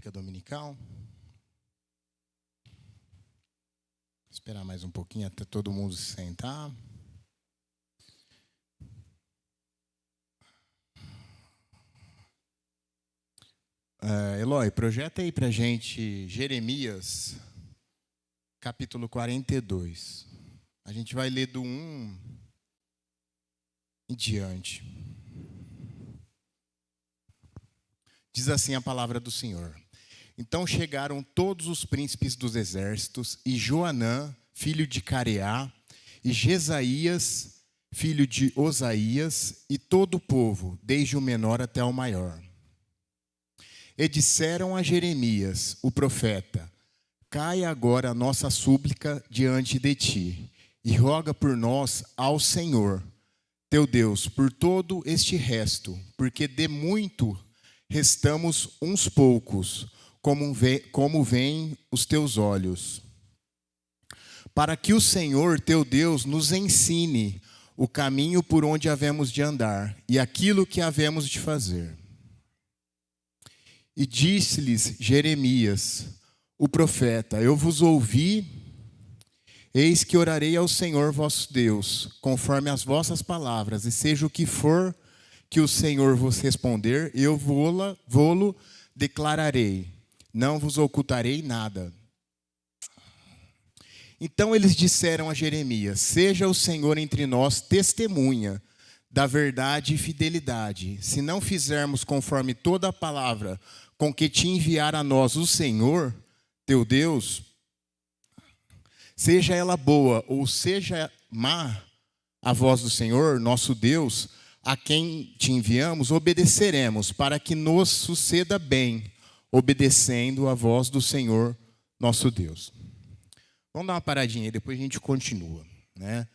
música dominical. Vou esperar mais um pouquinho até todo mundo se sentar. Eloy, projeta aí pra gente Jeremias, capítulo 42. A gente vai ler do 1 em diante. Diz assim a palavra do Senhor. Então chegaram todos os príncipes dos exércitos, e Joanã, filho de Careá, e Jesaías, filho de Osaías, e todo o povo, desde o menor até o maior. E disseram a Jeremias, o profeta: caia agora a nossa súplica diante de ti, e roga por nós ao Senhor, teu Deus, por todo este resto, porque de muito restamos uns poucos, como veem os teus olhos. Para que o Senhor, teu Deus, nos ensine o caminho por onde havemos de andar, e aquilo que havemos de fazer. E disse-lhes Jeremias, o profeta: eu vos ouvi, eis que orarei ao Senhor vosso Deus, conforme as vossas palavras, e seja o que for que o Senhor vos responder, eu vô-lo declararei, não vos ocultarei nada. Então eles disseram a Jeremias: seja o Senhor entre nós testemunha da verdade e fidelidade, se não fizermos conforme toda a palavra com que te enviar a nós o Senhor, teu Deus, seja ela boa ou seja má, a voz do Senhor, nosso Deus, a quem te enviamos, obedeceremos, para que nos suceda bem, obedecendo a voz do Senhor, nosso Deus. Vamos dar uma paradinha aí, depois a gente continua, né?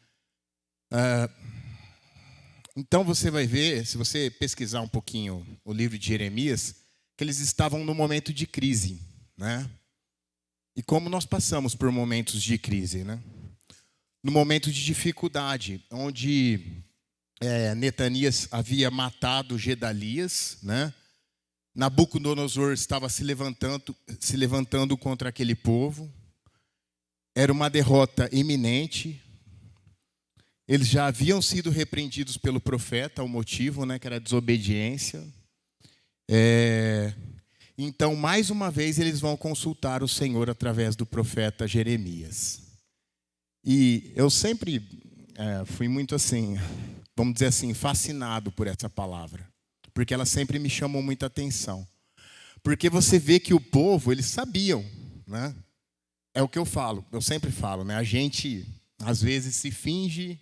Então você vai ver, se você pesquisar um pouquinho o livro de Jeremias, que eles estavam num momento de crise, né? E como nós passamos por momentos de crise, né? No momento de dificuldade, onde Netanias havia matado Gedalias, né? Nabucodonosor estava se levantando contra aquele povo. Era uma derrota iminente. Eles já haviam sido repreendidos pelo profeta, o motivo, né, que era a desobediência. Então, mais uma vez, eles vão consultar o Senhor através do profeta Jeremias. E eu sempre fui muito assim, vamos dizer assim, fascinado por essa palavra, porque ela sempre me chamou muita atenção. Porque você vê que o povo, eles sabiam, né? É o que eu falo, eu sempre falo, né? A gente, às vezes, se finge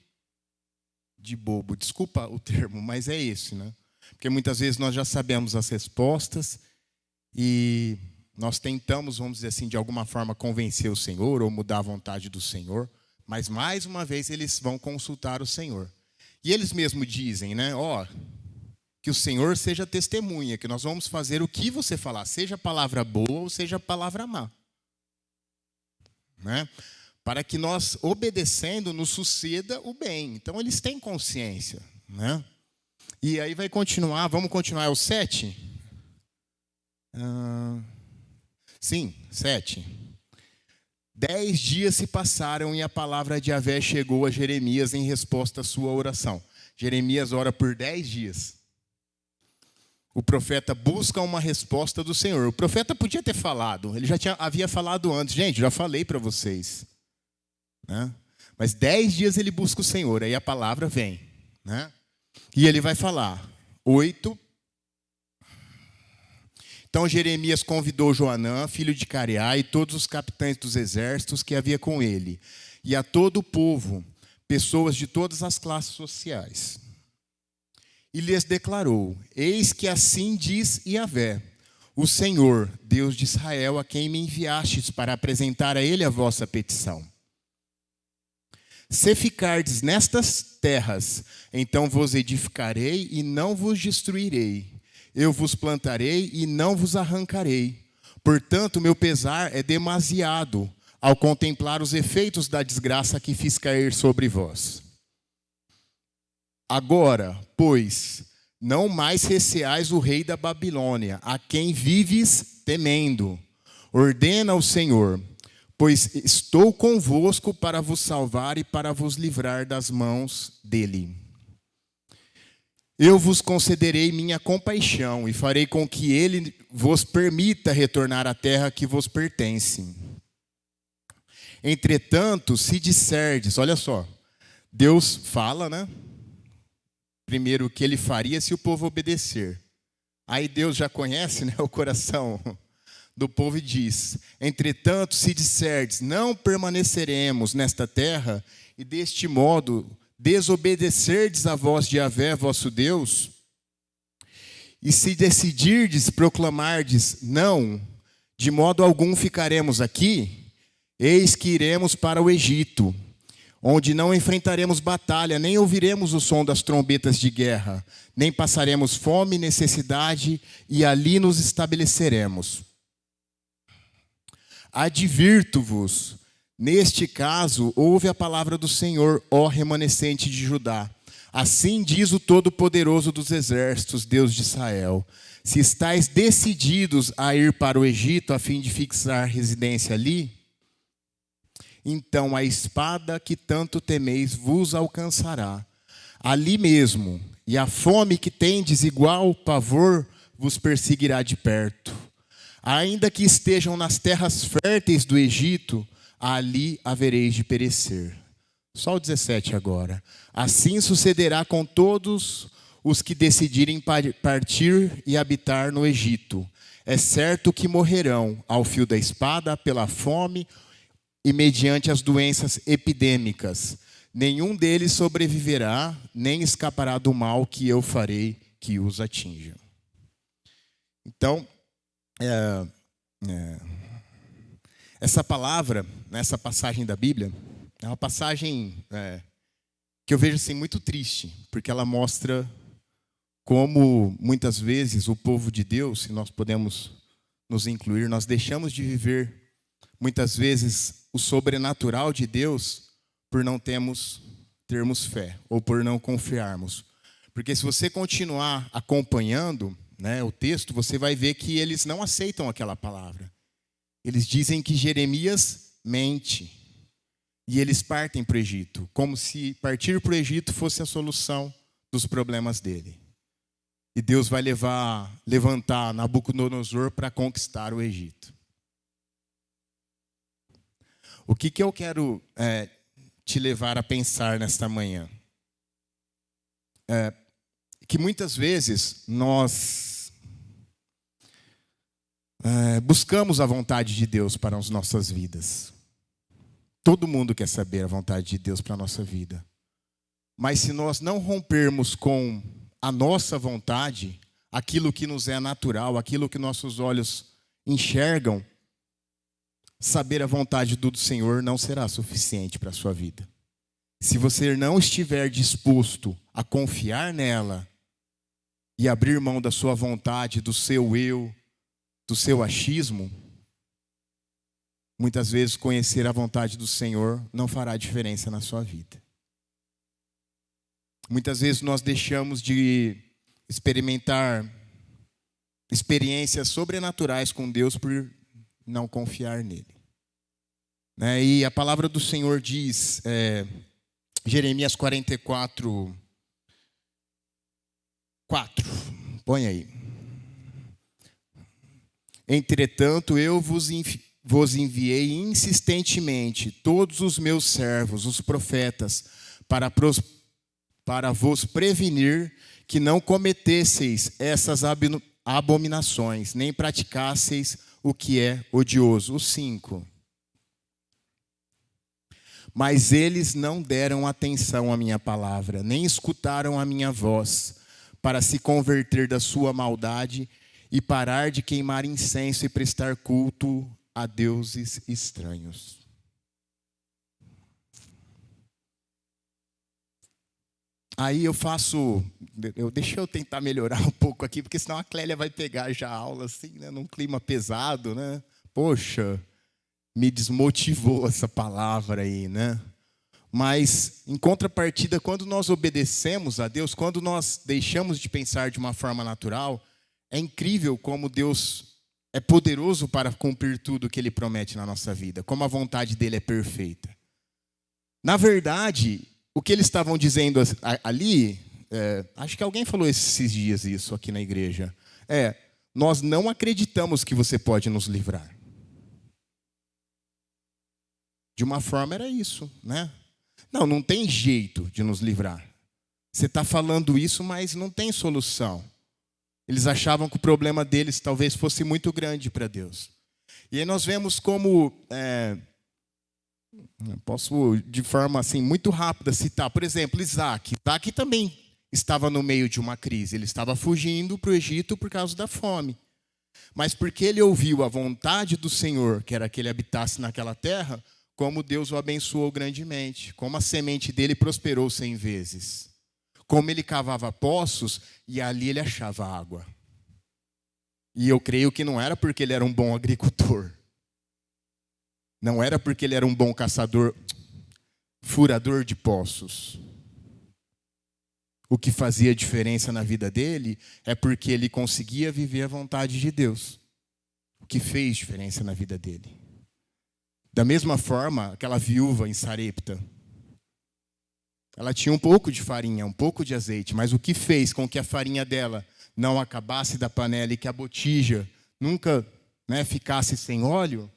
de bobo. Desculpa o termo, mas é esse, né? Porque muitas vezes nós já sabemos as respostas e nós tentamos, vamos dizer assim, de alguma forma convencer o Senhor ou mudar a vontade do Senhor, mas mais uma vez eles vão consultar o Senhor. E eles mesmos dizem, né? Que o Senhor seja testemunha, que nós vamos fazer o que você falar, seja palavra boa ou seja palavra má. Né? Para que nós, obedecendo, nos suceda o bem. Então, eles têm consciência. Né? E aí vai continuar, vamos continuar o 7? Sim, 7. 10 dias se passaram e a palavra de Yahvé chegou a Jeremias em resposta à sua oração. Jeremias ora por 10 dias. O profeta busca uma resposta do Senhor. O profeta podia ter falado, ele já havia falado antes. Gente, já falei para vocês. Né? Mas 10 dias ele busca o Senhor, aí a palavra vem. Né? E ele vai falar. 8. Então Jeremias convidou Joanã, filho de Careá, e todos os capitães dos exércitos que havia com ele, e a todo o povo, pessoas de todas as classes sociais. E lhes declarou: eis que assim diz Yahvé, o Senhor, Deus de Israel, a quem me enviastes para apresentar a ele a vossa petição. Se ficardes nestas terras, então vos edificarei e não vos destruirei. Eu vos plantarei e não vos arrancarei. Portanto, meu pesar é demasiado ao contemplar os efeitos da desgraça que fiz cair sobre vós. Agora, pois, não mais receais o rei da Babilônia, a quem vives temendo. Ordena o Senhor, pois estou convosco para vos salvar e para vos livrar das mãos dele. Eu vos concederei minha compaixão e farei com que ele vos permita retornar à terra que vos pertence. Entretanto, se disserdes, olha só, Deus fala, né? Primeiro o que ele faria se o povo obedecer. Aí Deus já conhece, né, o coração do povo e diz: entretanto, se disserdes, não permaneceremos nesta terra, e deste modo desobedecerdes a voz de Yahvé, vosso Deus, e se decidirdes proclamardes, não, de modo algum ficaremos aqui, eis que iremos para o Egito, onde não enfrentaremos batalha, nem ouviremos o som das trombetas de guerra, nem passaremos fome e necessidade, e ali nos estabeleceremos. Advirto-vos, neste caso, ouve a palavra do Senhor, ó remanescente de Judá. Assim diz o Todo-Poderoso dos Exércitos, Deus de Israel: se estáis decididos a ir para o Egito a fim de fixar residência ali, então a espada que tanto temeis vos alcançará ali mesmo, e a fome que tendes igual pavor vos perseguirá de perto. Ainda que estejam nas terras férteis do Egito, ali havereis de perecer. Só o 17 agora. Assim sucederá com todos os que decidirem partir e habitar no Egito. É certo que morrerão ao fio da espada, pela fome e mediante as doenças epidêmicas. Nenhum deles sobreviverá, nem escapará do mal que eu farei que os atinja. Então, essa palavra, nessa passagem da Bíblia, é uma passagem que eu vejo assim, muito triste, porque ela mostra como muitas vezes o povo de Deus, se nós podemos nos incluir, nós deixamos de viver muitas vezes o sobrenatural de Deus por não termos fé ou por não confiarmos. Porque se você continuar acompanhando, né, o texto, você vai ver que eles não aceitam aquela palavra. Eles dizem que Jeremias mente. E eles partem para o Egito, como se partir para o Egito fosse a solução dos problemas dele. E Deus vai levantar Nabucodonosor para conquistar o Egito. O que eu quero te levar a pensar nesta manhã? Que muitas vezes nós buscamos a vontade de Deus para as nossas vidas. Todo mundo quer saber a vontade de Deus para a nossa vida. Mas se nós não rompermos com a nossa vontade, aquilo que nos é natural, aquilo que nossos olhos enxergam, saber a vontade do Senhor não será suficiente para a sua vida. Se você não estiver disposto a confiar nela e abrir mão da sua vontade, do seu eu, do seu achismo, muitas vezes conhecer a vontade do Senhor não fará diferença na sua vida. Muitas vezes nós deixamos de experimentar experiências sobrenaturais com Deus por não confiar nele. Né? E a palavra do Senhor diz, Jeremias 44, 4, põe aí. Entretanto, eu vos enviei insistentemente todos os meus servos, os profetas, para vos prevenir que não cometesseis essas abominações, nem praticasseis o que é odioso. O 5. Mas eles não deram atenção à minha palavra, nem escutaram a minha voz, para se converter da sua maldade e parar de queimar incenso e prestar culto a deuses estranhos. Aí deixa eu tentar melhorar um pouco aqui, porque senão a Clélia vai pegar já a aula assim, né, num clima pesado, né? Poxa, me desmotivou essa palavra aí, né? Mas, em contrapartida, quando nós obedecemos a Deus, quando nós deixamos de pensar de uma forma natural, é incrível como Deus é poderoso para cumprir tudo o que Ele promete na nossa vida, como a vontade dEle é perfeita. Na verdade, o que eles estavam dizendo ali, acho que alguém falou esses dias isso aqui na igreja, nós não acreditamos que você pode nos livrar. De uma forma era isso, né? Não tem jeito de nos livrar. Você está falando isso, mas não tem solução. Eles achavam que o problema deles talvez fosse muito grande para Deus. E aí nós vemos como, posso de forma assim muito rápida citar, por exemplo, Isaac. Isaac também estava no meio de uma crise. Ele estava fugindo para o Egito por causa da fome. Mas porque ele ouviu a vontade do Senhor, que era que ele habitasse naquela terra, como Deus o abençoou grandemente, como a semente dele prosperou 100 vezes. Como ele cavava poços e ali ele achava água. E eu creio que não era porque ele era um bom agricultor. Não era porque ele era um bom caçador, furador de poços. O que fazia diferença na vida dele é porque ele conseguia viver a vontade de Deus. O que fez diferença na vida dele. Da mesma forma, aquela viúva em Sarepta, ela tinha um pouco de farinha, um pouco de azeite, mas o que fez com que a farinha dela não acabasse da panela e que a botija nunca, ficasse sem óleo,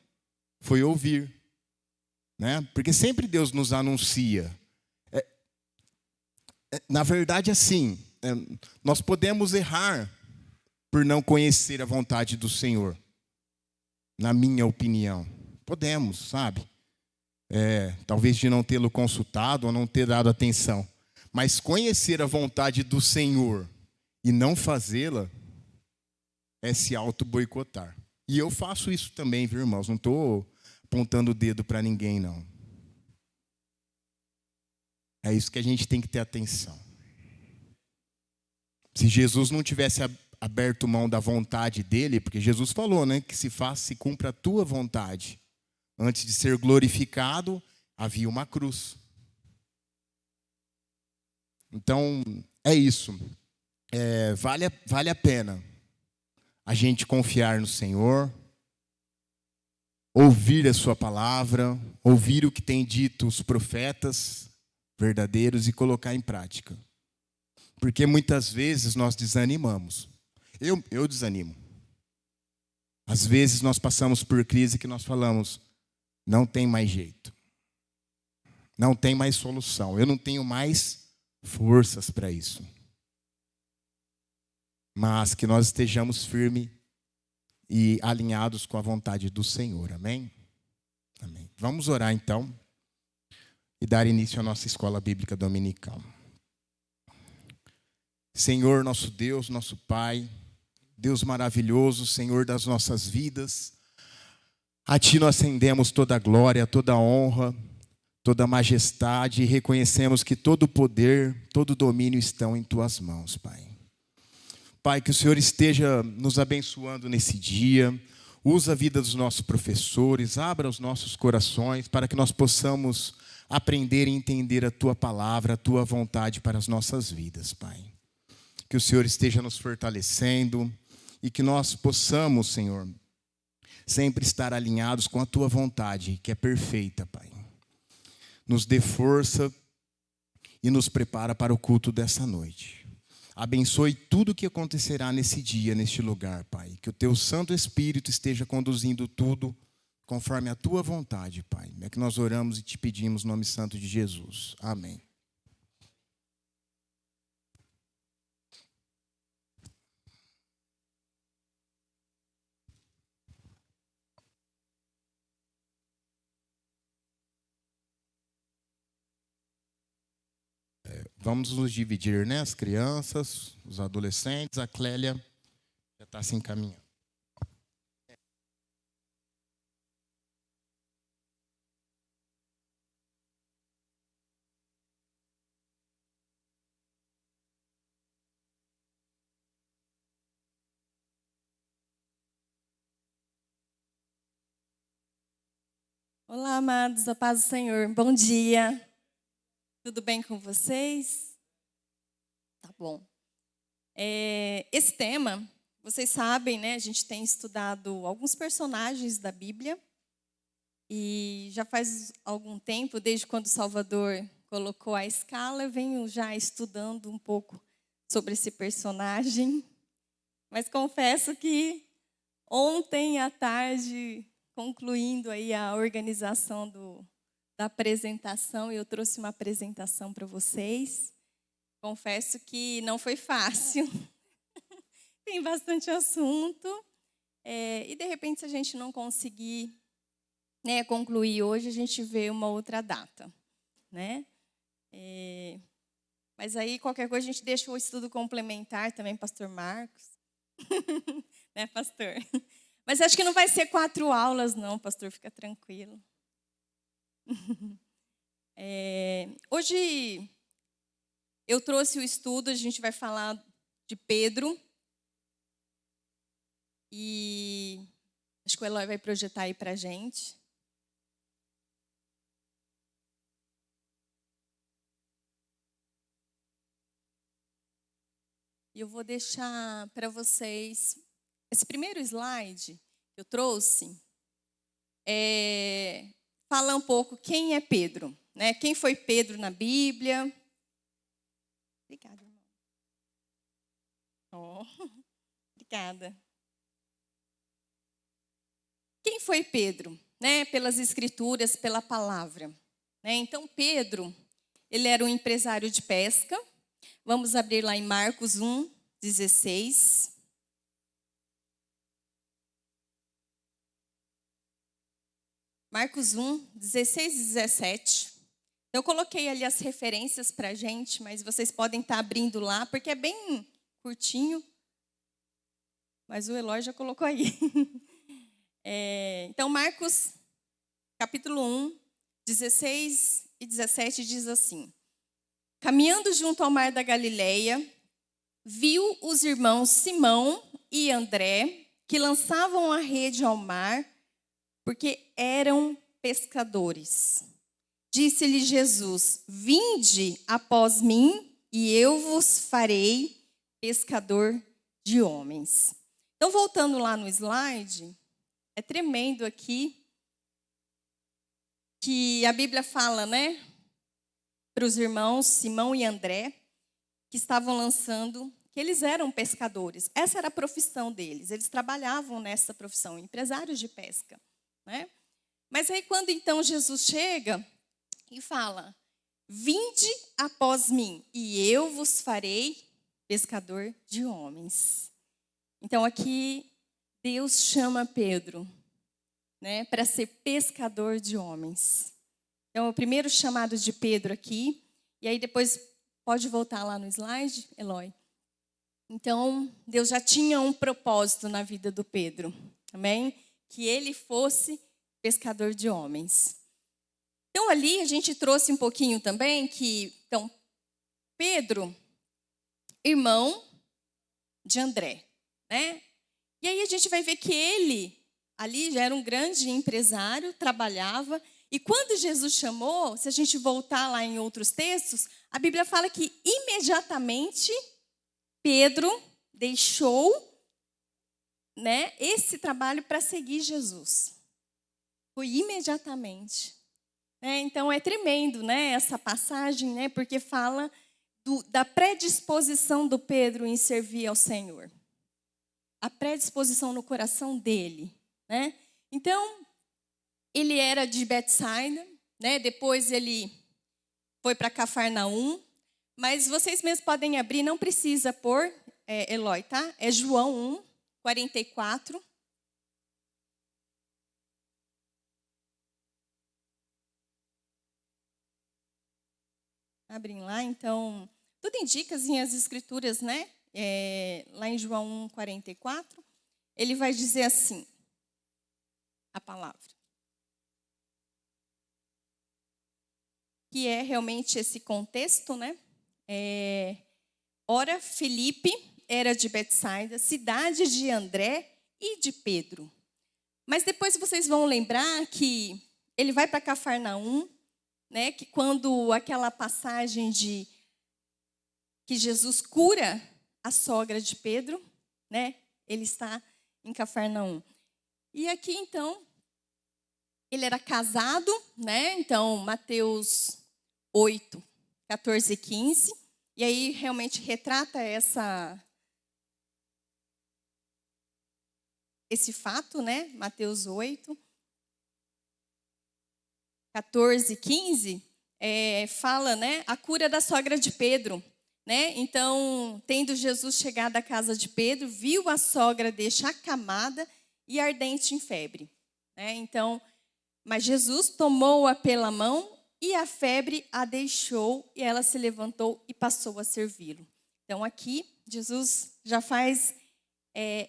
foi ouvir. Porque sempre Deus nos anuncia. Na verdade, assim, nós podemos errar por não conhecer a vontade do Senhor, na minha opinião. Podemos, sabe? Talvez de não tê-lo consultado ou não ter dado atenção. Mas conhecer a vontade do Senhor e não fazê-la é se auto-boicotar. E eu faço isso também, viu, irmãos? Não estou apontando o dedo para ninguém, não. É isso que a gente tem que ter atenção. Se Jesus não tivesse aberto mão da vontade dele, porque Jesus falou, que se cumpra a tua vontade. Antes de ser glorificado, havia uma cruz. Então, é isso. Vale a pena a gente confiar no Senhor, ouvir a sua palavra, ouvir o que tem dito os profetas verdadeiros e colocar em prática. Porque muitas vezes nós desanimamos. Eu desanimo. Às vezes nós passamos por crise que nós falamos, não tem mais jeito. Não tem mais solução. Eu não tenho mais forças para isso. Mas que nós estejamos firmes e alinhados com a vontade do Senhor. Amém? Amém. Vamos orar então e dar início à nossa escola bíblica dominical. Senhor, nosso Deus, nosso Pai, Deus maravilhoso, Senhor das nossas vidas, a Ti nós rendemos toda a glória, toda a honra, toda a majestade e reconhecemos que todo o poder, todo o domínio estão em Tuas mãos, Pai. Pai, que o Senhor esteja nos abençoando nesse dia, usa a vida dos nossos professores, abra os nossos corações para que nós possamos aprender e entender a Tua palavra, a Tua vontade para as nossas vidas, Pai. Que o Senhor esteja nos fortalecendo e que nós possamos, Senhor, sempre estar alinhados com a Tua vontade, que é perfeita, Pai. Nos dê força e nos prepara para o culto dessa noite. Abençoe tudo o que acontecerá nesse dia, neste lugar, Pai. Que o Teu Santo Espírito esteja conduzindo tudo conforme a Tua vontade, Pai. É que nós oramos e Te pedimos no nome santo de Jesus. Amém. Vamos nos dividir, As crianças, os adolescentes, a Clélia já está se encaminhando. Olá, amados, a paz do Senhor. Bom dia. Tudo bem com vocês? Tá bom. Esse tema Vocês sabem, né? A gente tem estudado alguns personagens da Bíblia. E já faz algum tempo, desde quando Salvador colocou a escala, eu venho já estudando um pouco sobre esse personagem. Mas confesso que ontem à tarde, concluindo aí a organização da apresentação, eu trouxe uma apresentação para vocês. Confesso que não foi fácil. Tem bastante assunto. E de repente, se a gente não conseguir concluir hoje, a gente vê uma outra data, né? Mas aí, qualquer coisa, a gente deixa o estudo complementar também, pastor Marcos. Né, pastor? Mas acho que não vai ser 4 aulas, não, pastor, fica tranquilo. Hoje, eu trouxe o estudo, a gente vai falar de Pedro. E acho que o Eloy vai projetar aí para a gente. E eu vou deixar para vocês esse primeiro slide que eu trouxe. Fala um pouco quem é Pedro, né? Quem foi Pedro na Bíblia. Obrigada, irmão. Obrigada. Quem foi Pedro? Né? Pelas escrituras, pela palavra. Né? Então, Pedro, ele era um empresário de pesca. Vamos abrir lá em Marcos 1, 16. Marcos 1, 16 e 17. Eu coloquei ali as referências para a gente, mas vocês podem estar abrindo lá, porque é bem curtinho. Mas o Eloy já colocou aí. Então, Marcos, capítulo 1, 16 e 17 diz assim: caminhando junto ao mar da Galileia, viu os irmãos Simão e André, que lançavam a rede ao mar, porque eram pescadores. Disse-lhe Jesus: vinde após mim, e eu vos farei pescador de homens. Então, voltando lá no slide, é tremendo aqui que a Bíblia fala, né, para os irmãos Simão e André, que estavam lançando, que eles eram pescadores. Essa era a profissão deles. Eles trabalhavam nessa profissão, empresários de pesca, né? Mas aí quando então Jesus chega e fala: vinde após mim, e eu vos farei pescador de homens. Então aqui Deus chama Pedro, né, para ser pescador de homens. Então, é o primeiro chamado de Pedro aqui. E aí depois, pode voltar lá no slide, Eloy. Então, Deus já tinha um propósito na vida do Pedro. Amém? Que ele fosse pescador de homens. Então, ali a gente trouxe um pouquinho também que... Então, Pedro, irmão de André, né? E aí a gente vai ver que ele, ali já era um grande empresário, trabalhava. E quando Jesus chamou, se a gente voltar lá em outros textos, a Bíblia fala que imediatamente Pedro deixou, né, esse trabalho para seguir Jesus. Foi imediatamente. Então é tremendo, né, essa passagem, né, porque fala da predisposição do Pedro em servir ao Senhor. A predisposição no coração dele, né? Então, ele era de Betsaida, né? Depois ele foi para Cafarnaum. Mas vocês mesmos podem abrir, não precisa pôr, Eloy, tá? É João 1, 44. Abrem lá, então, tudo indica assim, as escrituras, né? Lá em João 1, 44, ele vai dizer assim, a palavra. Que é realmente esse contexto, né? Ora, Filipe era de Betsaida, cidade de André e de Pedro. Mas depois vocês vão lembrar que ele vai para Cafarnaum, né? Que quando aquela passagem que Jesus cura a sogra de Pedro, né? ele está em Cafarnaum. E aqui, então, ele era casado, né? Então, Mateus 8, 14 e 15. E aí, realmente, retrata esse fato, né? Mateus 8, 14 e 15, fala, né? A cura da sogra de Pedro. Né? Então, tendo Jesus chegado à casa de Pedro, viu a sogra deste acamada e ardente em febre. Né? Então, mas Jesus tomou-a pela mão e a febre a deixou e ela se levantou e passou a servi-lo. Então, aqui, Jesus já faz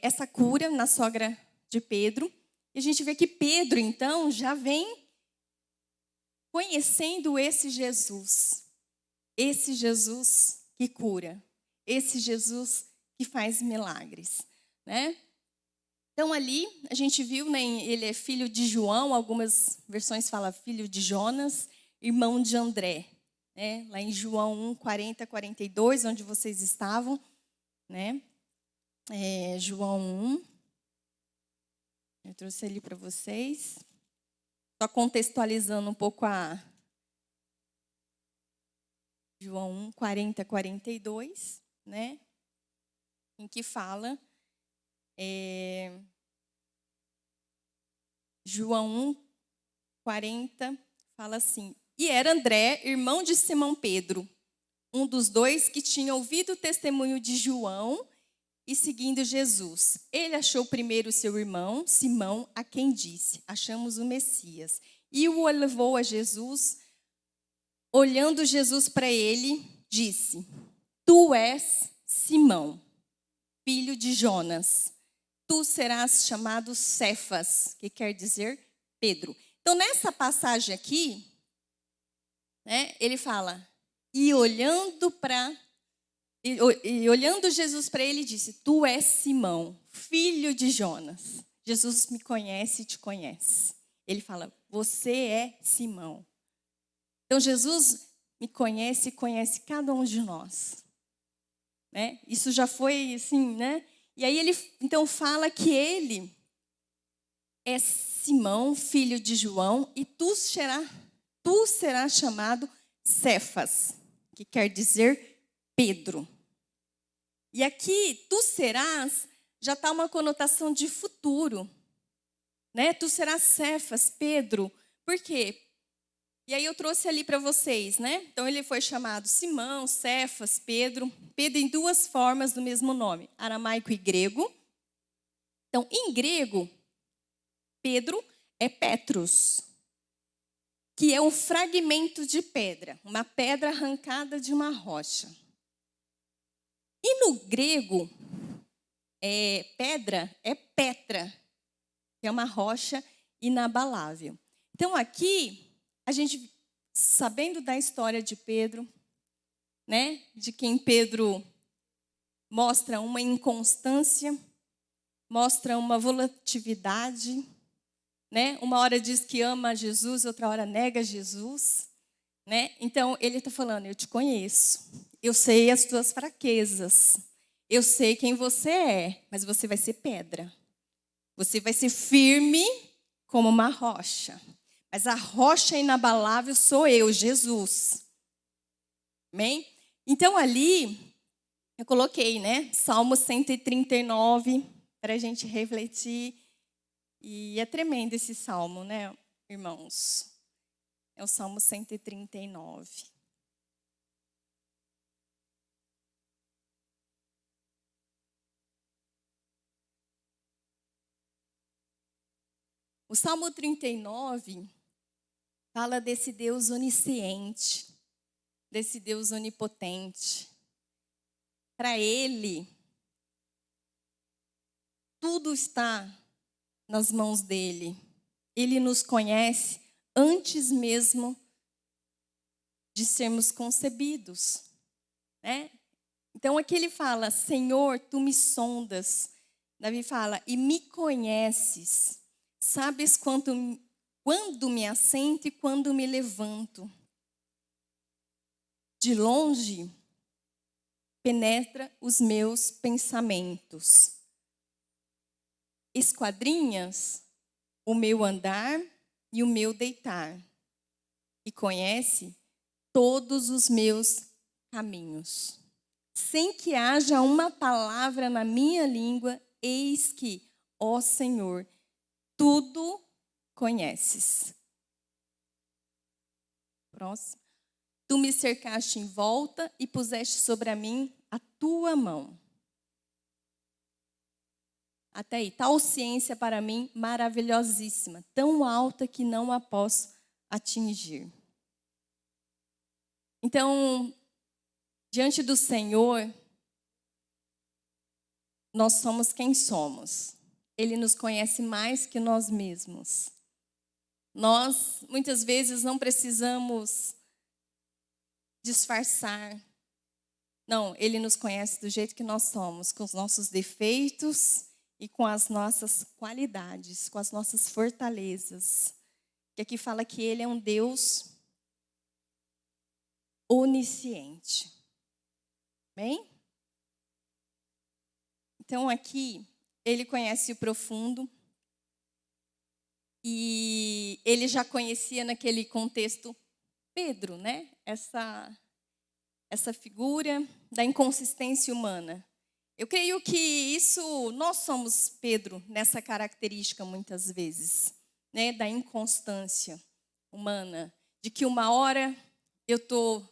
essa cura na sogra de Pedro. E a gente vê que Pedro, então, já vem conhecendo esse Jesus que cura, esse Jesus que faz milagres, né? Então ali a gente viu, né, ele é filho de João, algumas versões falam filho de Jonas, irmão de André, né? Lá em João 1, 40, 42, onde vocês estavam, né? João 1, eu trouxe ali para vocês, só contextualizando um pouco João 1, 40, 42, né? Em que fala, João 1, 40, fala assim: E era André, irmão de Simão Pedro, um dos dois que tinha ouvido o testemunho de João e seguindo Jesus. Ele achou primeiro seu irmão, Simão, a quem disse: Achamos o Messias. E o levou a Jesus. Olhando Jesus para ele, disse: Tu és Simão, filho de Jonas. Tu serás chamado Cefas, que quer dizer Pedro. Então, nessa passagem aqui, né, ele fala, e olhando Jesus para ele, disse: Tu és Simão, filho de Jonas. Jesus me conhece e te conhece. Ele fala: Você é Simão. Então, Jesus me conhece e conhece cada um de nós. Né? Isso já foi assim, né? E aí ele, então, fala que ele é Simão, filho de João, e tu serás chamado Cefas, que quer dizer Pedro. E aqui, tu serás, já está uma conotação de futuro. Né? Tu serás Cefas, Pedro. Por quê? E aí eu trouxe ali para vocês, né? Então ele foi chamado Simão, Cefas, Pedro. Pedro em duas formas do mesmo nome, aramaico e grego. Então, em grego, Pedro é Petrus, que é um fragmento de pedra, uma pedra arrancada de uma rocha. E no grego, pedra é Petra, que é uma rocha inabalável. Então aqui, a gente, sabendo da história de Pedro, né, de quem Pedro mostra uma inconstância, mostra uma volatilidade, né? Uma hora diz que ama Jesus, outra hora nega Jesus, né? Então ele está falando: eu te conheço, eu sei as tuas fraquezas, eu sei quem você é, mas você vai ser pedra, você vai ser firme como uma rocha. Mas a rocha inabalável sou eu, Jesus. Amém? Então ali, eu coloquei, né? Salmo 139, para a gente refletir. E é tremendo esse salmo, né, irmãos? É o Salmo 139. O Salmo 39 fala desse Deus onisciente, desse Deus onipotente. Para Ele, tudo está nas mãos dEle. Ele nos conhece antes mesmo de sermos concebidos. Né? Então aqui ele fala: Senhor, tu me sondas. Davi fala: e me conheces. Sabes quando me assento e quando me levanto. De longe, penetra os meus pensamentos. esquadrinhas o meu andar e o meu deitar, e conhece todos os meus caminhos. Sem que haja uma palavra na minha língua, eis que, ó Senhor, tudo conheces. Próximo. Tu me cercaste em volta e puseste sobre a mim a tua mão. Até aí, tal ciência para mim maravilhosíssima, tão alta que não a posso atingir. Então, diante do Senhor, nós somos quem somos. Ele nos conhece mais que nós mesmos. Nós, muitas vezes, não precisamos disfarçar. Não, Ele nos conhece do jeito que nós somos, com os nossos defeitos e com as nossas qualidades, com as nossas fortalezas. Que aqui fala que Ele é um Deus onisciente. Bem? Então aqui, Ele conhece o profundo. E Ele já conhecia naquele contexto Pedro, né? Essa figura da inconsistência humana. Eu creio que isso, nós somos Pedro nessa característica muitas vezes, né? Da inconstância humana. De que uma hora eu estou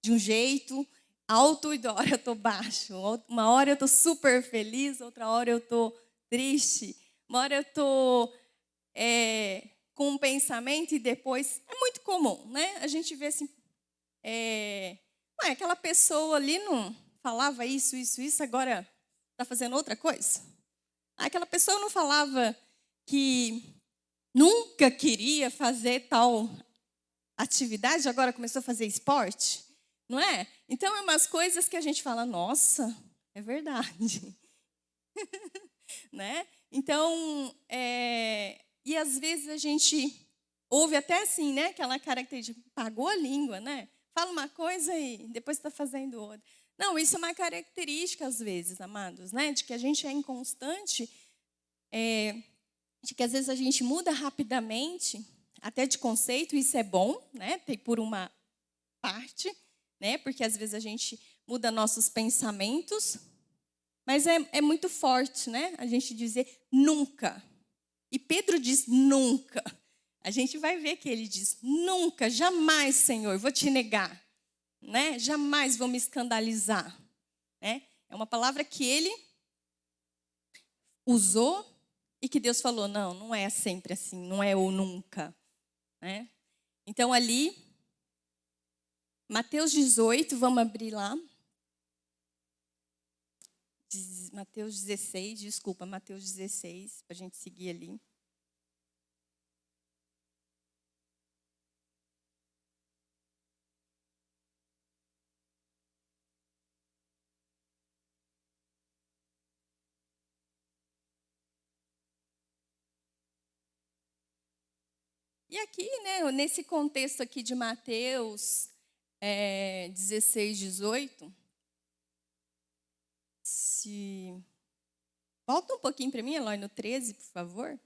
de um jeito alto e outra hora eu estou baixo. Uma hora eu estou super feliz, outra hora eu estou triste. Uma hora eu estou com um pensamento e depois... É muito comum, né? A gente vê assim... aquela pessoa ali não falava isso, agora está fazendo outra coisa. Aquela pessoa não falava que nunca queria fazer tal atividade, agora começou a fazer esporte, não é? Então, é umas coisas que a gente fala, nossa, é verdade. Né? Então, e às vezes a gente ouve até assim, né? Aquela característica, pagou a língua, né? Fala uma coisa e depois está fazendo outra. Não, isso é uma característica, às vezes, amados, né? De que a gente é inconstante, de que às vezes a gente muda rapidamente, até de conceito, isso é bom, né? Tem por uma parte, né? Porque às vezes a gente muda nossos pensamentos, mas é muito forte, né? A gente dizer nunca. E Pedro diz nunca. A gente vai ver que ele diz nunca, jamais, Senhor, vou te negar. Né? Jamais vou me escandalizar. Né? É uma palavra que ele usou e que Deus falou, não é sempre assim, não é ou nunca. Né? Então ali, Mateus 18, vamos abrir lá. Mateus 16, Mateus 16, para a gente seguir ali. E aqui, né, nesse contexto aqui de Mateus 16, 18, volta um pouquinho para mim, Eloy, no 13, por favor.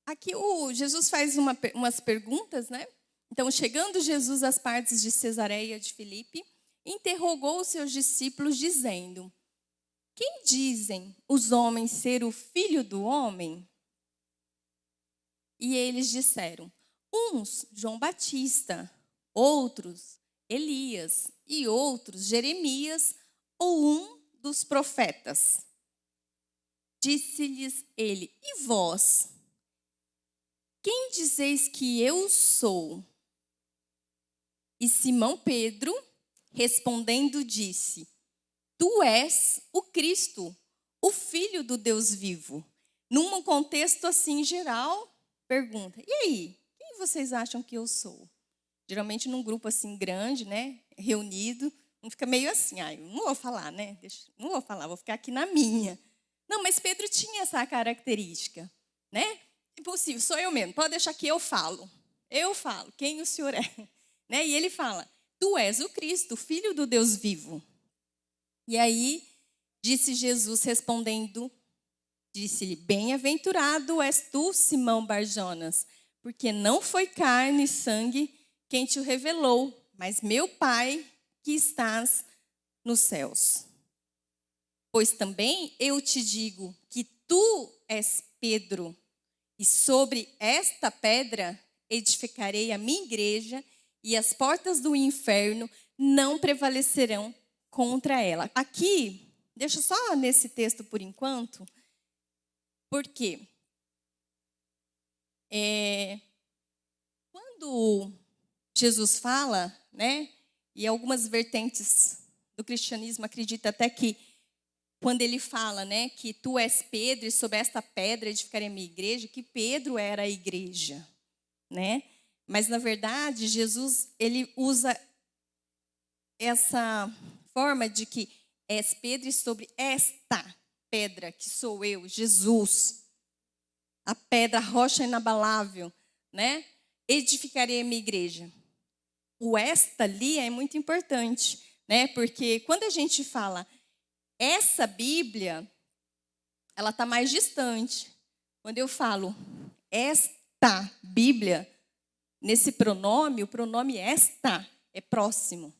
Aqui Jesus faz umas perguntas, né? Então, chegando Jesus às partes de Cesareia de Filipe, interrogou os seus discípulos, dizendo, quem dizem os homens ser o filho do homem? E eles disseram, uns João Batista, outros Elias e outros Jeremias ou um dos profetas. Disse-lhes ele, e vós? Quem dizeis que eu sou? E Simão Pedro, respondendo, disse, tu és o Cristo, o Filho do Deus vivo. Num contexto assim geral, pergunta, e aí, quem vocês acham que eu sou? Geralmente num grupo assim grande, né, reunido, não fica meio assim, eu não vou falar, né, não vou falar, vou ficar aqui na minha. Não, mas Pedro tinha essa característica, né? Impossível, sou eu mesmo, pode deixar que eu falo, quem o Senhor é? Né? E ele fala, tu és o Cristo, o Filho do Deus vivo. E aí, Disse Jesus respondendo, disse-lhe, bem-aventurado és tu, Simão Bar-Jonas, porque não foi carne e sangue quem te o revelou, mas meu Pai que estás nos céus. Pois também eu te digo que tu és Pedro, e sobre esta pedra edificarei a minha igreja, e as portas do inferno não prevalecerão contra ela. Aqui, deixa só nesse texto por enquanto, porque quando Jesus fala, né, e algumas vertentes do cristianismo acreditam até que quando ele fala, né, que tu és Pedro e sobre esta pedra edificarei a minha igreja, que Pedro era a igreja, né? Mas na verdade Jesus ele usa essa forma de que és Pedro e sobre esta pedra que sou eu, Jesus, a pedra, a rocha inabalável, né? Edificarei a minha igreja. O esta ali é muito importante, né? Porque quando a gente fala essa Bíblia, ela está mais distante. Quando eu falo esta Bíblia, nesse pronome, o pronome esta é próximo,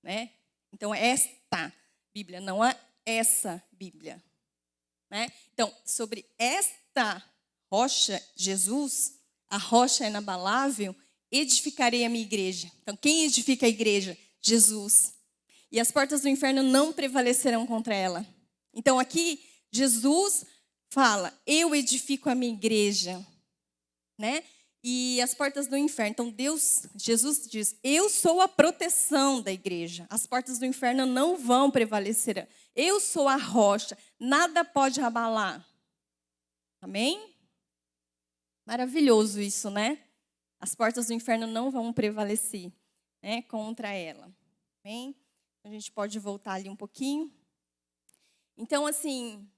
né? Então, esta Bíblia, não é essa Bíblia, né? Então, sobre esta rocha, Jesus, a rocha inabalável, edificarei a minha igreja. Então, quem edifica a igreja? Jesus. E as portas do inferno não prevalecerão contra ela. Então, aqui, Jesus fala, eu edifico a minha igreja, né? E as portas do inferno. Então, Jesus diz, eu sou a proteção da igreja. As portas do inferno não vão prevalecer. Eu sou a rocha, nada pode abalar. Amém? Maravilhoso isso, né? As portas do inferno não vão prevalecer, né, contra ela. Amém? A gente pode voltar ali um pouquinho. Então, assim,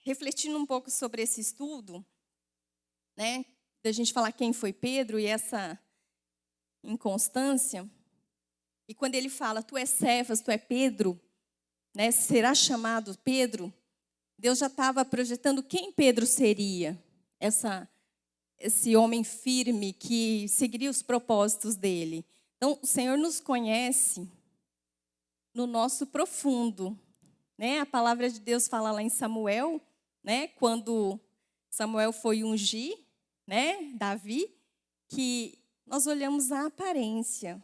refletindo um pouco sobre esse estudo, né, da gente falar quem foi Pedro e essa inconstância, e quando ele fala, tu és Cefas, tu é Pedro, né, será chamado Pedro, Deus já estava projetando quem Pedro seria, esse homem firme que seguiria os propósitos dele. Então, o Senhor nos conhece no nosso profundo, né? A palavra de Deus fala lá em Samuel, né? Quando Samuel foi ungir, né, Davi, que nós olhamos a aparência,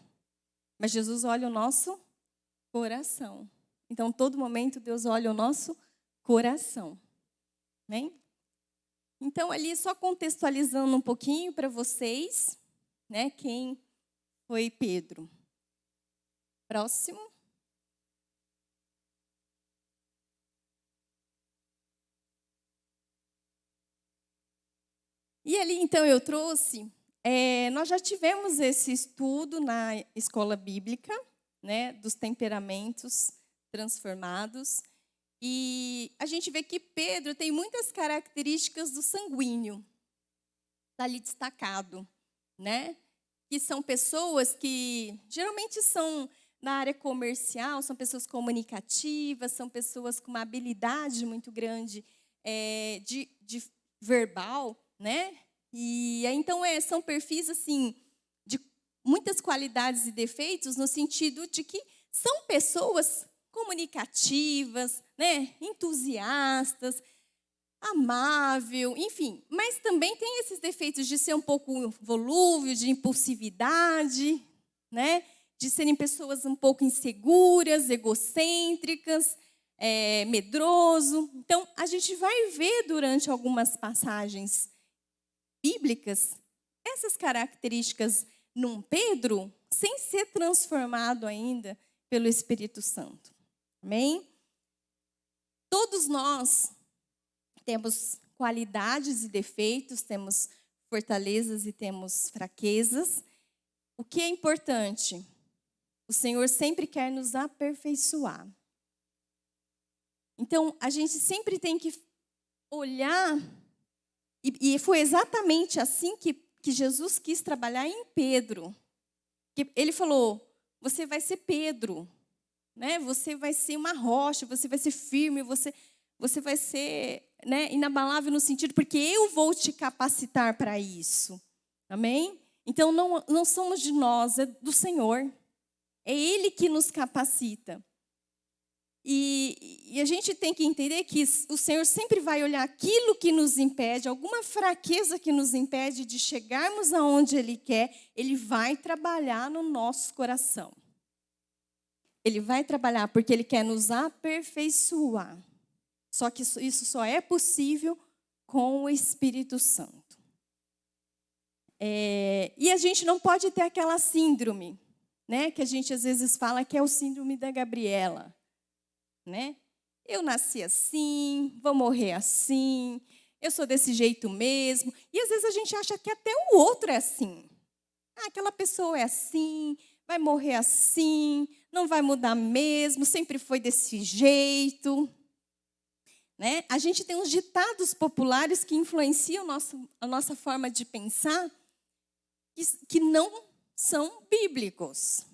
mas Jesus olha o nosso coração. Então, todo momento, Deus olha o nosso coração. Amém? Então, ali, só contextualizando um pouquinho para vocês, né, quem foi Pedro. Próximo. E ali, então, eu trouxe, nós já tivemos esse estudo na escola bíblica, né, dos temperamentos transformados. E a gente vê que Pedro tem muitas características do sanguíneo, está ali destacado, né? Que são pessoas que geralmente são na área comercial, são pessoas comunicativas, são pessoas com uma habilidade muito grande de verbal, né? E então são perfis assim de muitas qualidades e defeitos no sentido de que são pessoas comunicativas, né, entusiastas, amável, enfim. Mas também tem esses defeitos de ser um pouco volúvel, de impulsividade, né, de serem pessoas um pouco inseguras, egocêntricas, medroso. Então, a gente vai ver durante algumas passagens bíblicas essas características num Pedro sem ser transformado ainda pelo Espírito Santo. Amém? Todos nós temos qualidades e defeitos, temos fortalezas e temos fraquezas. O que é importante? O Senhor sempre quer nos aperfeiçoar. Então, a gente sempre tem que olhar, e foi exatamente assim que Jesus quis trabalhar em Pedro. Que ele falou, você vai ser Pedro, né? Você vai ser uma rocha, você vai ser firme, você vai ser, né, inabalável no sentido, porque eu vou te capacitar para isso. Amém? Então, não somos de nós, é do Senhor. É Ele que nos capacita. E a gente tem que entender que o Senhor sempre vai olhar aquilo que nos impede, alguma fraqueza que nos impede de chegarmos aonde Ele quer, Ele vai trabalhar no nosso coração. Ele vai trabalhar porque Ele quer nos aperfeiçoar. Só que isso só é possível com o Espírito Santo. E a gente não pode ter aquela síndrome, né, que a gente às vezes fala que é o síndrome da Gabriela. Né? Eu nasci assim, vou morrer assim, eu sou desse jeito mesmo. E às vezes a gente acha que até o outro é assim. Aquela pessoa é assim, vai morrer assim, não vai mudar mesmo, sempre foi desse jeito. Né? A gente tem uns ditados populares que influenciam a nossa forma de pensar, que não são bíblicos.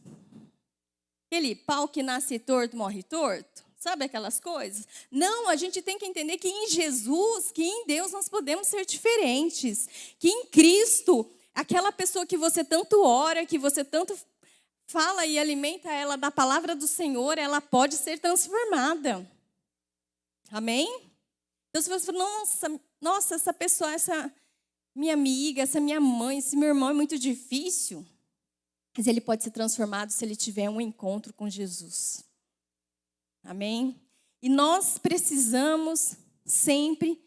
Aquele pau que nasce torto, morre torto. Sabe aquelas coisas? Não, a gente tem que entender que em Jesus, que em Deus nós podemos ser diferentes. Que em Cristo, aquela pessoa que você tanto ora, que você tanto fala e alimenta ela da palavra do Senhor, ela pode ser transformada. Amém? Então, se você fala, nossa, essa pessoa, essa minha amiga, essa minha mãe, esse meu irmão é muito difícil. Mas ele pode ser transformado se ele tiver um encontro com Jesus. Amém? E nós precisamos sempre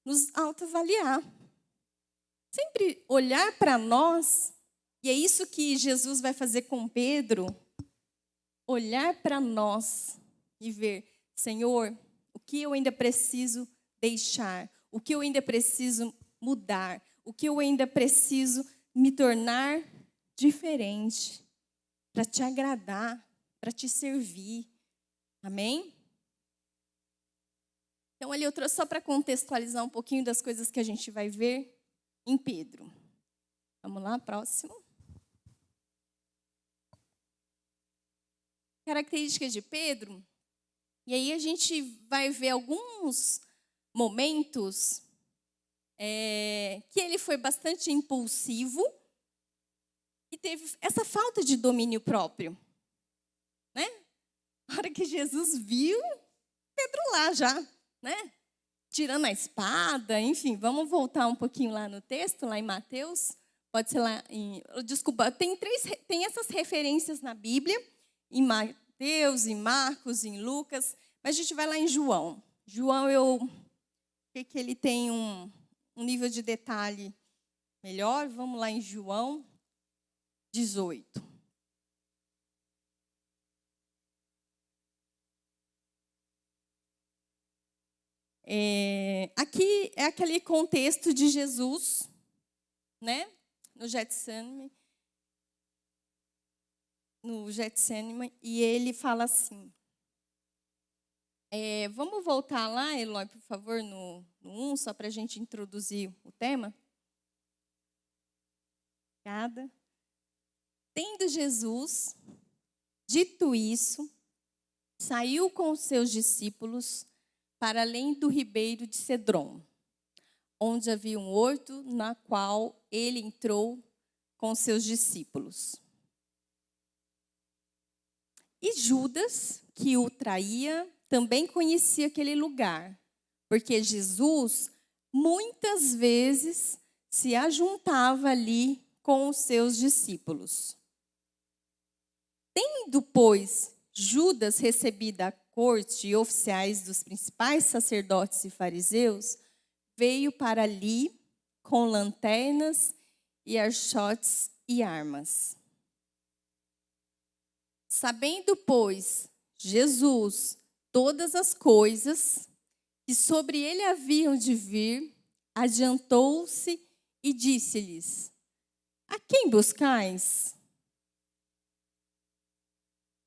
nos autoavaliar. Sempre olhar para nós. E é isso que Jesus vai fazer com Pedro. Olhar para nós e ver, Senhor, o que eu ainda preciso deixar? O que eu ainda preciso mudar? O que eu ainda preciso me tornar diferente? Para te agradar, para te servir. Amém? Então, ali eu trouxe só para contextualizar um pouquinho das coisas que a gente vai ver em Pedro. Vamos lá, próximo. Características de Pedro. E aí a gente vai ver alguns momentos que ele foi bastante impulsivo e teve essa falta de domínio próprio. Né? Na hora que Jesus viu, Pedro lá já, né? Tirando a espada, enfim, vamos voltar um pouquinho lá no texto, lá em Mateus. Pode ser lá em... Desculpa, tem essas referências na Bíblia, em Mateus, em Marcos, em Lucas, mas a gente vai lá em João. João, sei que ele tem um nível de detalhe melhor. Vamos lá em João 18. Aqui é aquele contexto de Jesus, né? No Getsemane, e ele fala assim. Vamos voltar lá, Eloy, por favor, no 1, só para a gente introduzir o tema. Obrigada. Tendo Jesus dito isso, saiu com os seus discípulos para além do ribeiro de Cedron, onde havia um horto, na qual ele entrou com seus discípulos. E Judas, que o traía, também conhecia aquele lugar, porque Jesus muitas vezes se ajuntava ali com os seus discípulos. Tendo, pois, Judas recebido a corte e oficiais dos principais sacerdotes e fariseus, veio para ali com lanternas e archotes e armas. Sabendo, pois, Jesus todas as coisas que sobre ele haviam de vir, adiantou-se e disse-lhes: a quem buscais?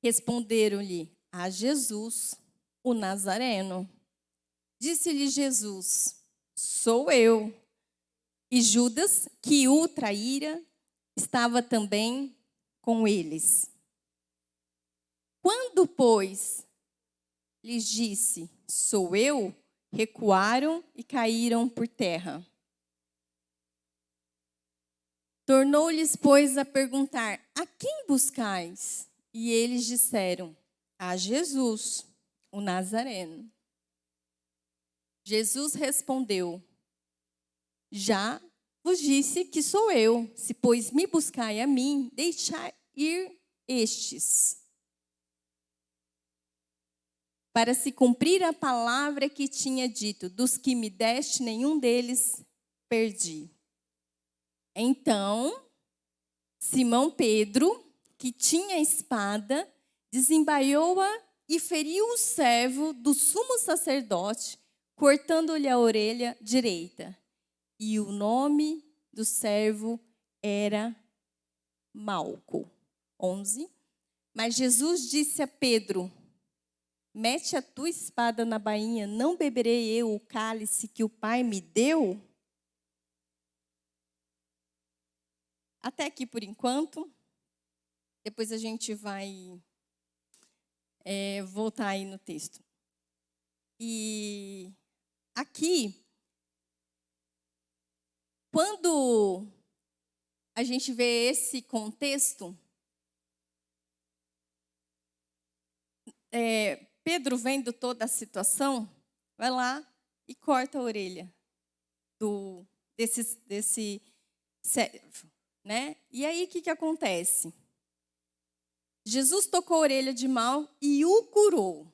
Responderam-lhe: a Jesus, o Nazareno. Disse-lhe Jesus: sou eu. E Judas, que o traíra, estava também com eles. Quando, pois, lhes disse, sou eu, recuaram e caíram por terra. Tornou-lhes, pois, a perguntar, a quem buscais? E eles disseram, a Jesus, o Nazareno. Jesus respondeu, já vos disse que sou eu, se pois me buscai a mim, deixai ir estes. Para se cumprir a palavra que tinha dito, dos que me deste, nenhum deles perdi. Então, Simão Pedro, que tinha espada, desembaiou-a e feriu o servo do sumo sacerdote, cortando-lhe a orelha direita. E o nome do servo era Malco. 11. Mas Jesus disse a Pedro, mete a tua espada na bainha, não beberei eu o cálice que o Pai me deu? Até aqui por enquanto. Depois a gente vai voltar aí no texto. E aqui, quando a gente vê esse contexto, Pedro, vendo toda a situação, vai lá e corta a orelha desse servo, né? E aí, o que acontece? Jesus tocou a orelha de Mal e o curou,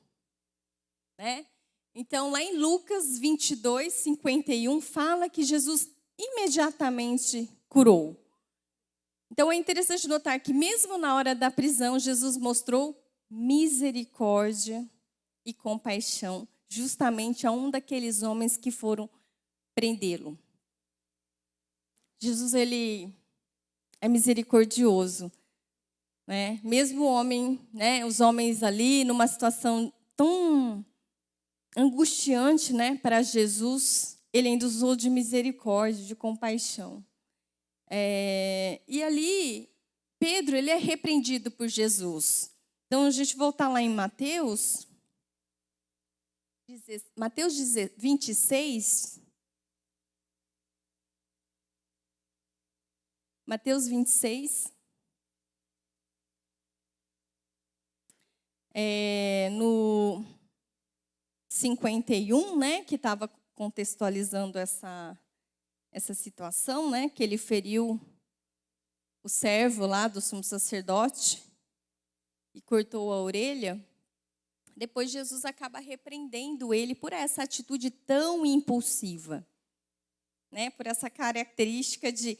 né? Então, lá em Lucas 22, 51, fala que Jesus imediatamente curou. Então, é interessante notar que mesmo na hora da prisão, Jesus mostrou misericórdia e compaixão justamente a um daqueles homens que foram prendê-lo. Jesus, ele é misericordioso, né? Mesmo o homem, né, os homens ali numa situação tão angustiante, né, para Jesus, ele ainda usou de misericórdia, de compaixão. E ali, Pedro, ele é repreendido por Jesus. Então, a gente voltar lá em Mateus 26. Mateus 26. No 51, né, que estava contextualizando essa situação, né, que ele feriu o servo lá do sumo sacerdote e cortou a orelha. Depois Jesus acaba repreendendo ele por essa atitude tão impulsiva, né, por essa característica de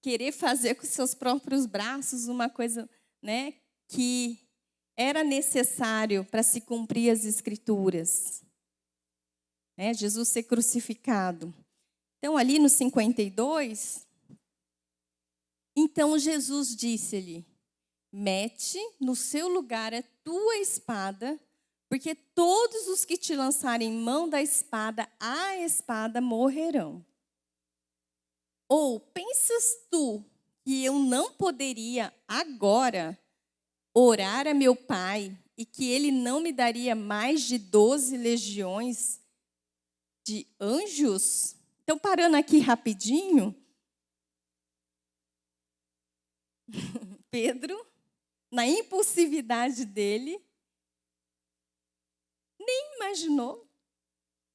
querer fazer com seus próprios braços uma coisa, né, que era necessário para se cumprir as Escrituras. Né, Jesus ser crucificado. Então, ali no 52, então Jesus disse-lhe, mete no seu lugar a tua espada, porque todos os que te lançarem mão da espada, a espada morrerão. Ou pensas tu que eu não poderia agora orar a meu Pai e que ele não me daria mais de 12 legiões de anjos? Então, parando aqui rapidinho, Pedro, na impulsividade dele, nem imaginou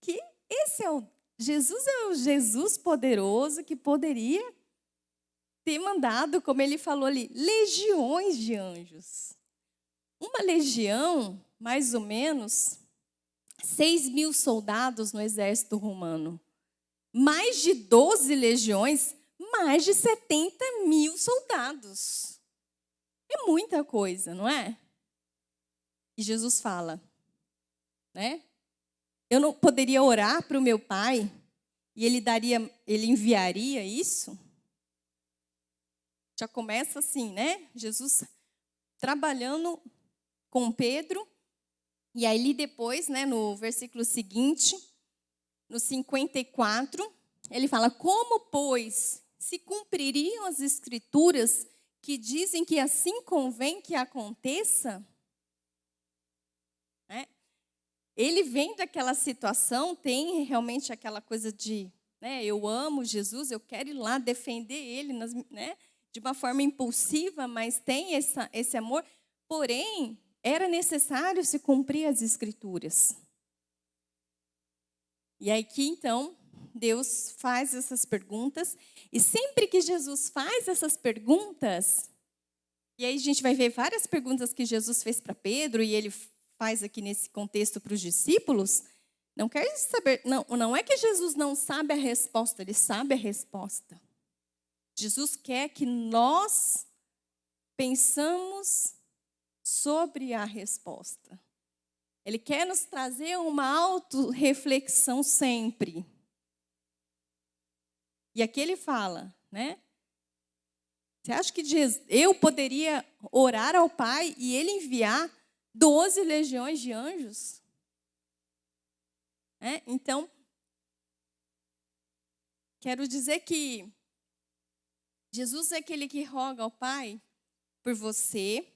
que Jesus é o Jesus poderoso que poderia ter mandado, como ele falou ali, legiões de anjos. Uma legião, mais ou menos, 6.000 soldados no exército romano. Mais de 12 legiões, mais de 70.000 soldados. É muita coisa, não é? E Jesus fala, né? Eu não poderia orar para o meu Pai e ele enviaria isso? Já começa assim, né? Jesus trabalhando com Pedro. E aí depois, né, no versículo seguinte, no 54, ele fala, como, pois, se cumpririam as Escrituras que dizem que assim convém que aconteça, né? Ele vendo aquela situação, tem realmente aquela coisa de, né, eu amo Jesus, eu quero ir lá defender ele, né, de uma forma impulsiva, mas tem esse amor. Porém, era necessário se cumprir as Escrituras. E aí que, então, Deus faz essas perguntas. E sempre que Jesus faz essas perguntas, e aí a gente vai ver várias perguntas que Jesus fez para Pedro, e ele faz aqui nesse contexto para os discípulos, não quer saber, não é que Jesus não sabe a resposta, ele sabe a resposta. Jesus quer que nós pensamos sobre a resposta. Ele quer nos trazer uma autorreflexão sempre. E aqui ele fala, né? Você acha que eu poderia orar ao Pai e ele enviar 12 legiões de anjos? Então, quero dizer que Jesus é aquele que roga ao Pai por você.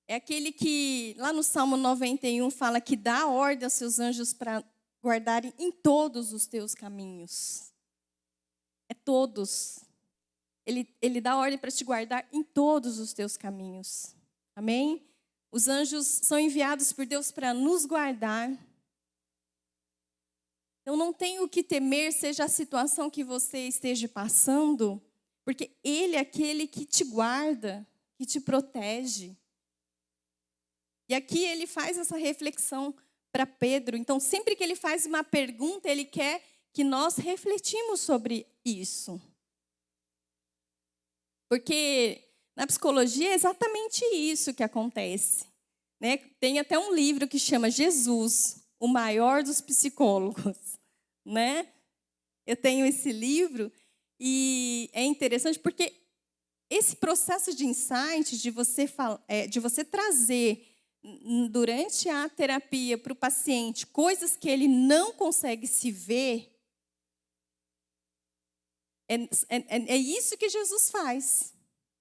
É aquele que, lá no Salmo 91, fala que dá ordem aos seus anjos para guardarem em todos os teus caminhos. É todos. Ele dá ordem para te guardar em todos os teus caminhos. Amém? Os anjos são enviados por Deus para nos guardar. Então, não tem o que temer, seja a situação que você esteja passando, porque Ele é aquele que te guarda, que te protege. E aqui ele faz essa reflexão para Pedro. Então, sempre que ele faz uma pergunta, ele quer que nós refletimos sobre isso. Porque na psicologia é exatamente isso que acontece, né? Tem até um livro que chama Jesus, o maior dos psicólogos, né? Eu tenho esse livro e é interessante porque esse processo de insight, de você trazer durante a terapia para o paciente coisas que ele não consegue se ver, é isso que Jesus faz.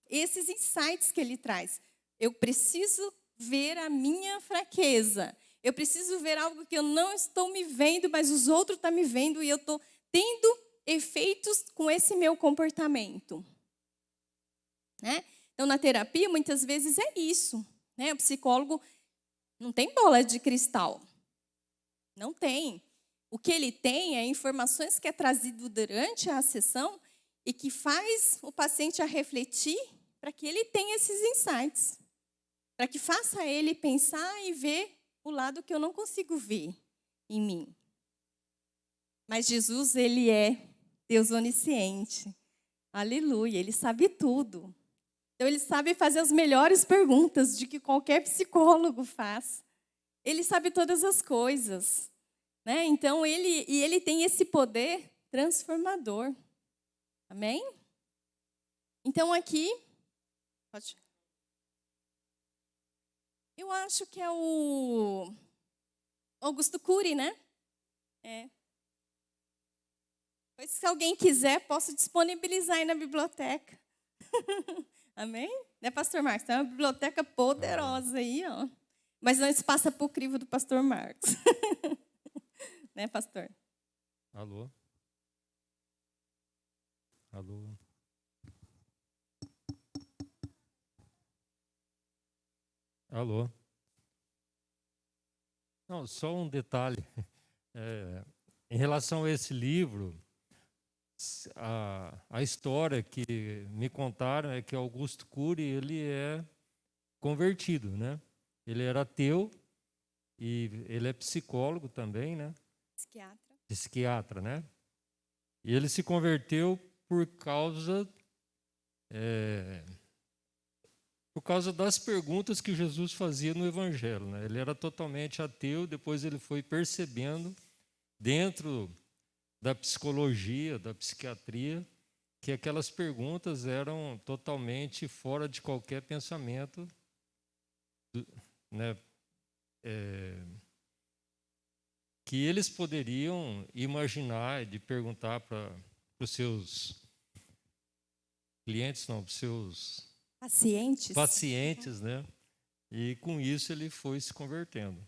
Esses insights que ele traz. Eu preciso ver a minha fraqueza. Eu preciso ver algo que eu não estou me vendo, mas os outros estão me vendo e eu estou tendo efeitos com esse meu comportamento. Né? Então, na terapia, muitas vezes é isso. Né? O psicólogo não tem bola de cristal. Não tem. O que ele tem é informações que é trazido durante a sessão e que faz o paciente a refletir para que ele tenha esses insights. Para que faça ele pensar e ver o lado que eu não consigo ver em mim. Mas Jesus, ele é Deus onisciente. Aleluia, ele sabe tudo. Então, ele sabe fazer as melhores perguntas de que qualquer psicólogo faz. Ele sabe todas as coisas. Né? Então, ele tem esse poder transformador. Amém? Então, aqui... Eu acho que é o Augusto Cury, né? Pois, se alguém quiser, posso disponibilizar aí na biblioteca. Amém? Né, pastor Marcos? Tem uma biblioteca poderosa aí, ó. Mas não se passa para o crivo do pastor Marcos. Né, pastor? Alô? Alô? Alô? Não, só um detalhe. Em relação a esse livro, a história que me contaram é que Augusto Cury, ele é convertido, né? Ele era ateu e ele é psicólogo também, né? Psiquiatra, né? E ele se converteu por causa das perguntas que Jesus fazia no Evangelho, né? Ele era totalmente ateu, depois ele foi percebendo, dentro da psicologia, da psiquiatria, que aquelas perguntas eram totalmente fora de qualquer pensamento, né? Que eles poderiam imaginar, de perguntar para os seus clientes, não, para os seus Pacientes. pacientes, né? E com isso ele foi se convertendo.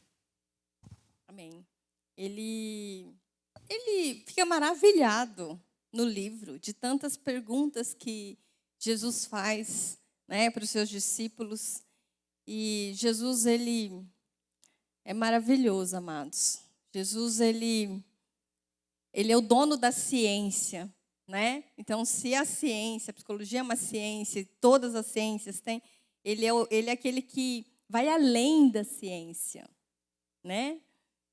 Amém. Ele fica maravilhado no livro de tantas perguntas que Jesus faz, né, para os seus discípulos. E Jesus, ele é maravilhoso, amados. Jesus, ele é o dono da ciência, né? Então, se a ciência, a psicologia é uma ciência, todas as ciências têm, ele é aquele que vai além da ciência, né?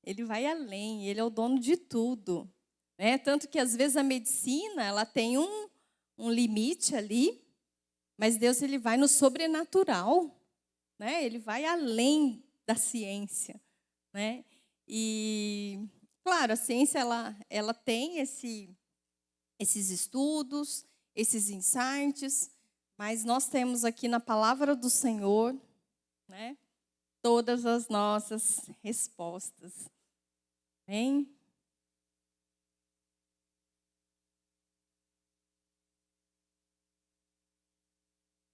Ele vai além, ele é o dono de tudo, né? Tanto que, às vezes, a medicina, ela tem um limite ali, mas Deus, ele vai no sobrenatural, né? Ele vai além da ciência, né? E, claro, a ciência, ela tem esses estudos, esses insights, mas nós temos aqui na palavra do Senhor, né, todas as nossas respostas. Amém?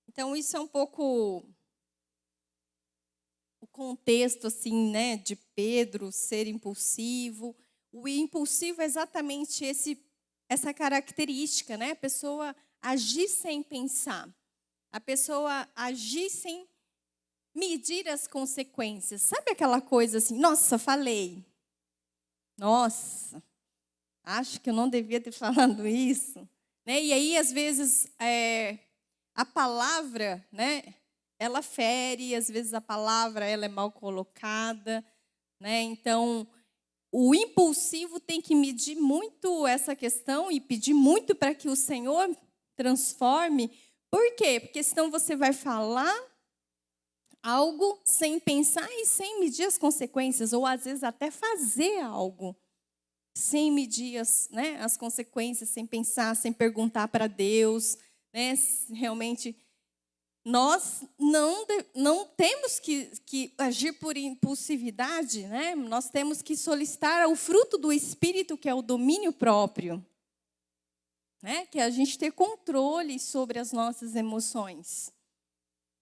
Então, isso é um pouco o contexto, assim, né, de Pedro ser impulsivo. O impulsivo é exatamente essa característica, né? A pessoa agir sem pensar. A pessoa agir sem medir as consequências. Sabe aquela coisa assim, nossa, falei. Nossa, acho que eu não devia ter falado isso. Né? E aí, às vezes, a palavra, né, ela fere, às vezes a palavra ela é mal colocada. Né? Então, o impulsivo tem que medir muito essa questão e pedir muito para que o Senhor transforme. Por quê? Porque senão você vai falar algo sem pensar e sem medir as consequências, ou às vezes até fazer algo sem medir as consequências, sem pensar, sem perguntar para Deus. Né? Realmente, nós não temos que agir por impulsividade, né? Nós temos que solicitar o fruto do Espírito, que é o domínio próprio. Né? Que é a gente ter controle sobre as nossas emoções.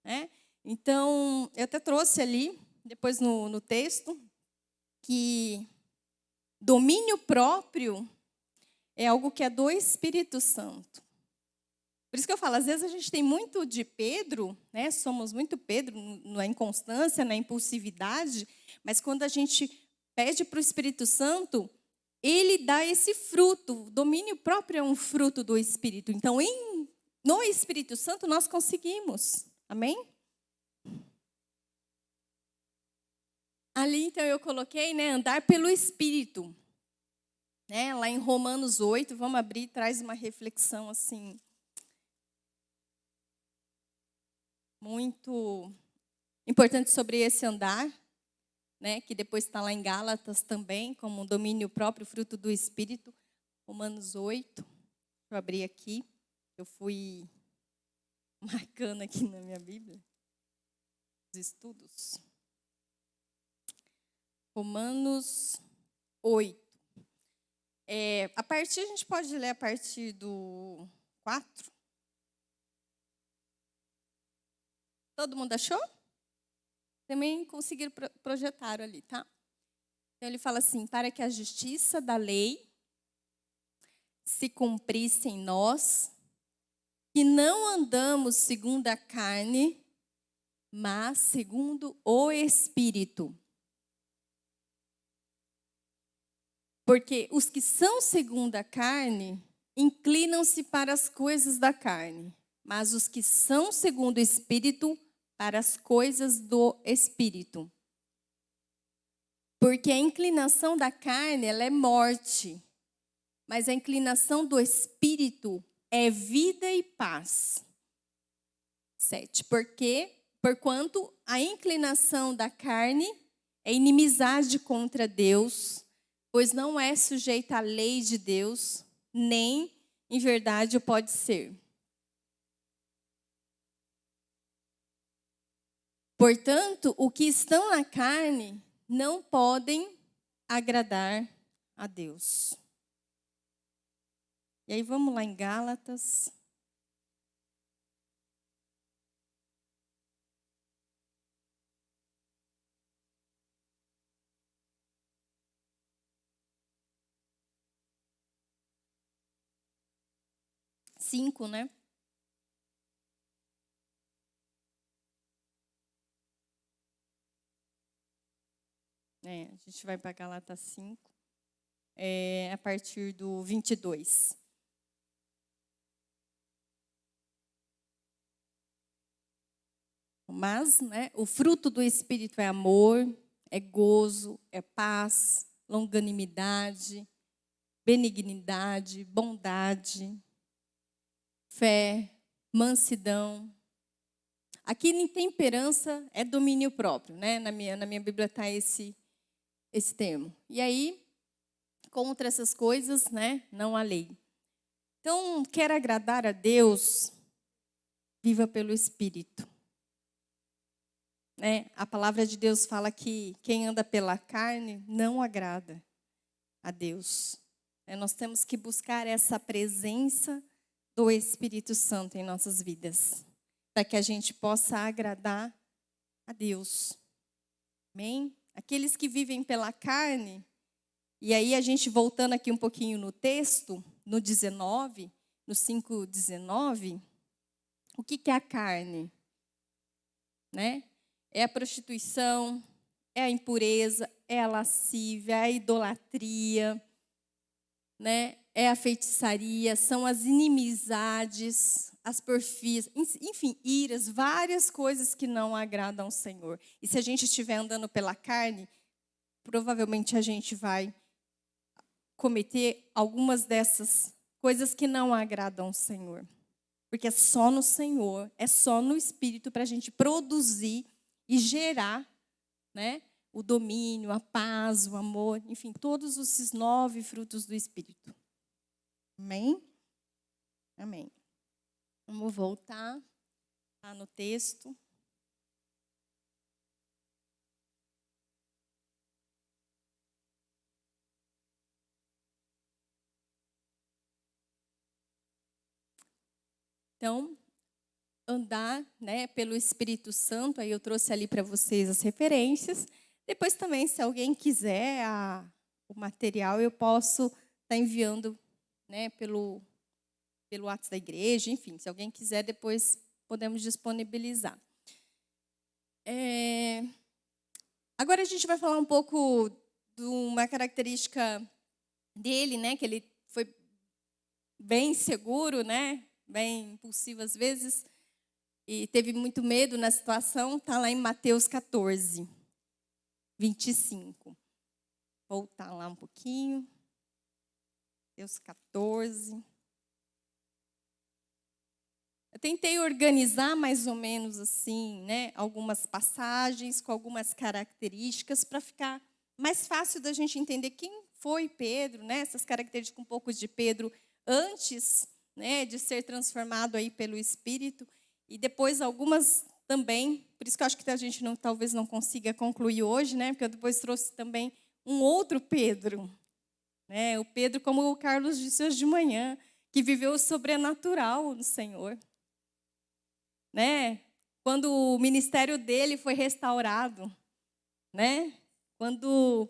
Né? Então, eu até trouxe ali, depois no texto, que domínio próprio é algo que é do Espírito Santo. Por isso que eu falo, às vezes a gente tem muito de Pedro, né? Somos muito Pedro na inconstância, na impulsividade, mas quando a gente pede para o Espírito Santo, ele dá esse fruto. O domínio próprio é um fruto do Espírito. Então, no Espírito Santo, nós conseguimos. Amém? Ali, então, eu coloquei, né, andar pelo Espírito. Né? Lá em Romanos 8, vamos abrir, traz uma reflexão assim, muito importante sobre esse andar, né, que depois está lá em Gálatas também, como um domínio próprio, fruto do Espírito. Romanos 8, deixa eu abrir aqui, eu fui marcando aqui na minha Bíblia, os estudos. Romanos 8. A gente pode ler a partir do 4. Todo mundo achou? Também conseguiram projetar ali, tá? Então ele fala assim, para que a justiça da lei se cumprisse em nós, que não andamos segundo a carne, mas segundo o Espírito. Porque os que são segundo a carne inclinam-se para as coisas da carne, mas os que são segundo o Espírito, para as coisas do Espírito. Porque a inclinação da carne, ela é morte, mas a inclinação do Espírito é vida e paz. 7. Porquanto a inclinação da carne é inimizade contra Deus, pois não é sujeita à lei de Deus, nem em verdade o pode ser. Portanto, os que estão na carne não podem agradar a Deus. E aí vamos lá em Gálatas. 5, né? A gente vai para Gálatas 5, a partir do 22. Mas, né, o fruto do Espírito é amor, é gozo, é paz, longanimidade, benignidade, bondade, fé, mansidão. Aqui em temperança é domínio próprio, né? Na minha Bíblia está esse termo. E aí, contra essas coisas, né, não há lei. Então, quer agradar a Deus, viva pelo Espírito. Né? A palavra de Deus fala que quem anda pela carne não agrada a Deus. Nós temos que buscar essa presença do Espírito Santo em nossas vidas, para que a gente possa agradar a Deus. Amém? Aqueles que vivem pela carne, e aí a gente voltando aqui um pouquinho no texto, no 19, no 5:19, o que é a carne? Né? É a prostituição, é a impureza, é a lascívia, é a idolatria, né? É a feitiçaria, são as inimizades, as porfias, enfim, iras, várias coisas que não agradam ao Senhor. E se a gente estiver andando pela carne, provavelmente a gente vai cometer algumas dessas coisas que não agradam ao Senhor. Porque é só no Senhor, é só no Espírito para a gente produzir e gerar, né, o domínio, a paz, o amor, enfim, todos esses 9 frutos do Espírito. Amém? Amém. Vamos voltar lá no texto. Então, andar, né, pelo Espírito Santo, aí eu trouxe ali para vocês as referências. Depois também, se alguém quiser o material, eu posso estar enviando, né, pelo WhatsApp da igreja, enfim, se alguém quiser, depois podemos disponibilizar. Agora a gente vai falar um pouco de uma característica dele, né, que ele foi bem seguro, né, bem impulsivo às vezes, e teve muito medo na situação, está lá em Mateus 14, 25. Voltar lá um pouquinho. Mateus 14. Eu tentei organizar mais ou menos assim, né, algumas passagens com algumas características para ficar mais fácil da gente entender quem foi Pedro, né, essas características um pouco de Pedro antes, né, de ser transformado aí pelo Espírito, e depois algumas também, por isso que eu acho que a gente talvez não consiga concluir hoje, né, porque eu depois trouxe também um outro Pedro, né, o Pedro, como o Carlos disse hoje de manhã, que viveu o sobrenatural no Senhor, né, quando o ministério dele foi restaurado, né, quando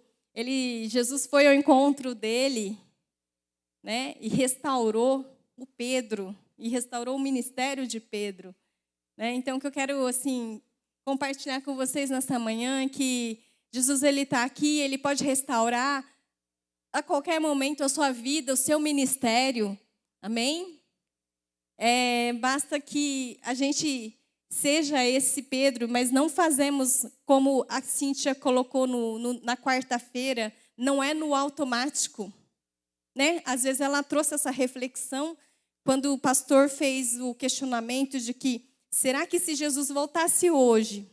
Jesus foi ao encontro dele, né, e restaurou o Pedro, e restaurou o ministério de Pedro, né? Então, o que eu quero assim compartilhar com vocês nessa manhã é que Jesus ele está aqui, ele pode restaurar a qualquer momento a sua vida, o seu ministério, amém? Basta que a gente seja esse Pedro, mas não fazemos como a Cíntia colocou na quarta-feira, não é no automático, né? Às vezes ela trouxe essa reflexão quando o pastor fez o questionamento de que, será que se Jesus voltasse hoje,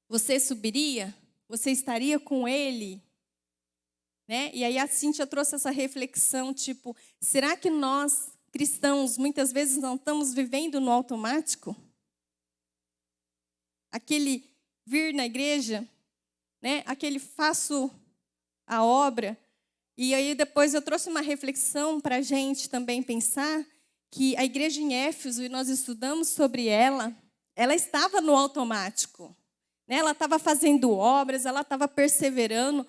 você subiria? Você estaria com ele? Né? E aí a Cíntia trouxe essa reflexão, tipo, será que nós, cristãos, muitas vezes não estamos vivendo no automático? Aquele vir na igreja, né? Aquele faço a obra. E aí depois eu trouxe uma reflexão para a gente também pensar que a igreja em Éfeso, e nós estudamos sobre ela estava no automático. Né? Ela estava fazendo obras, ela estava perseverando,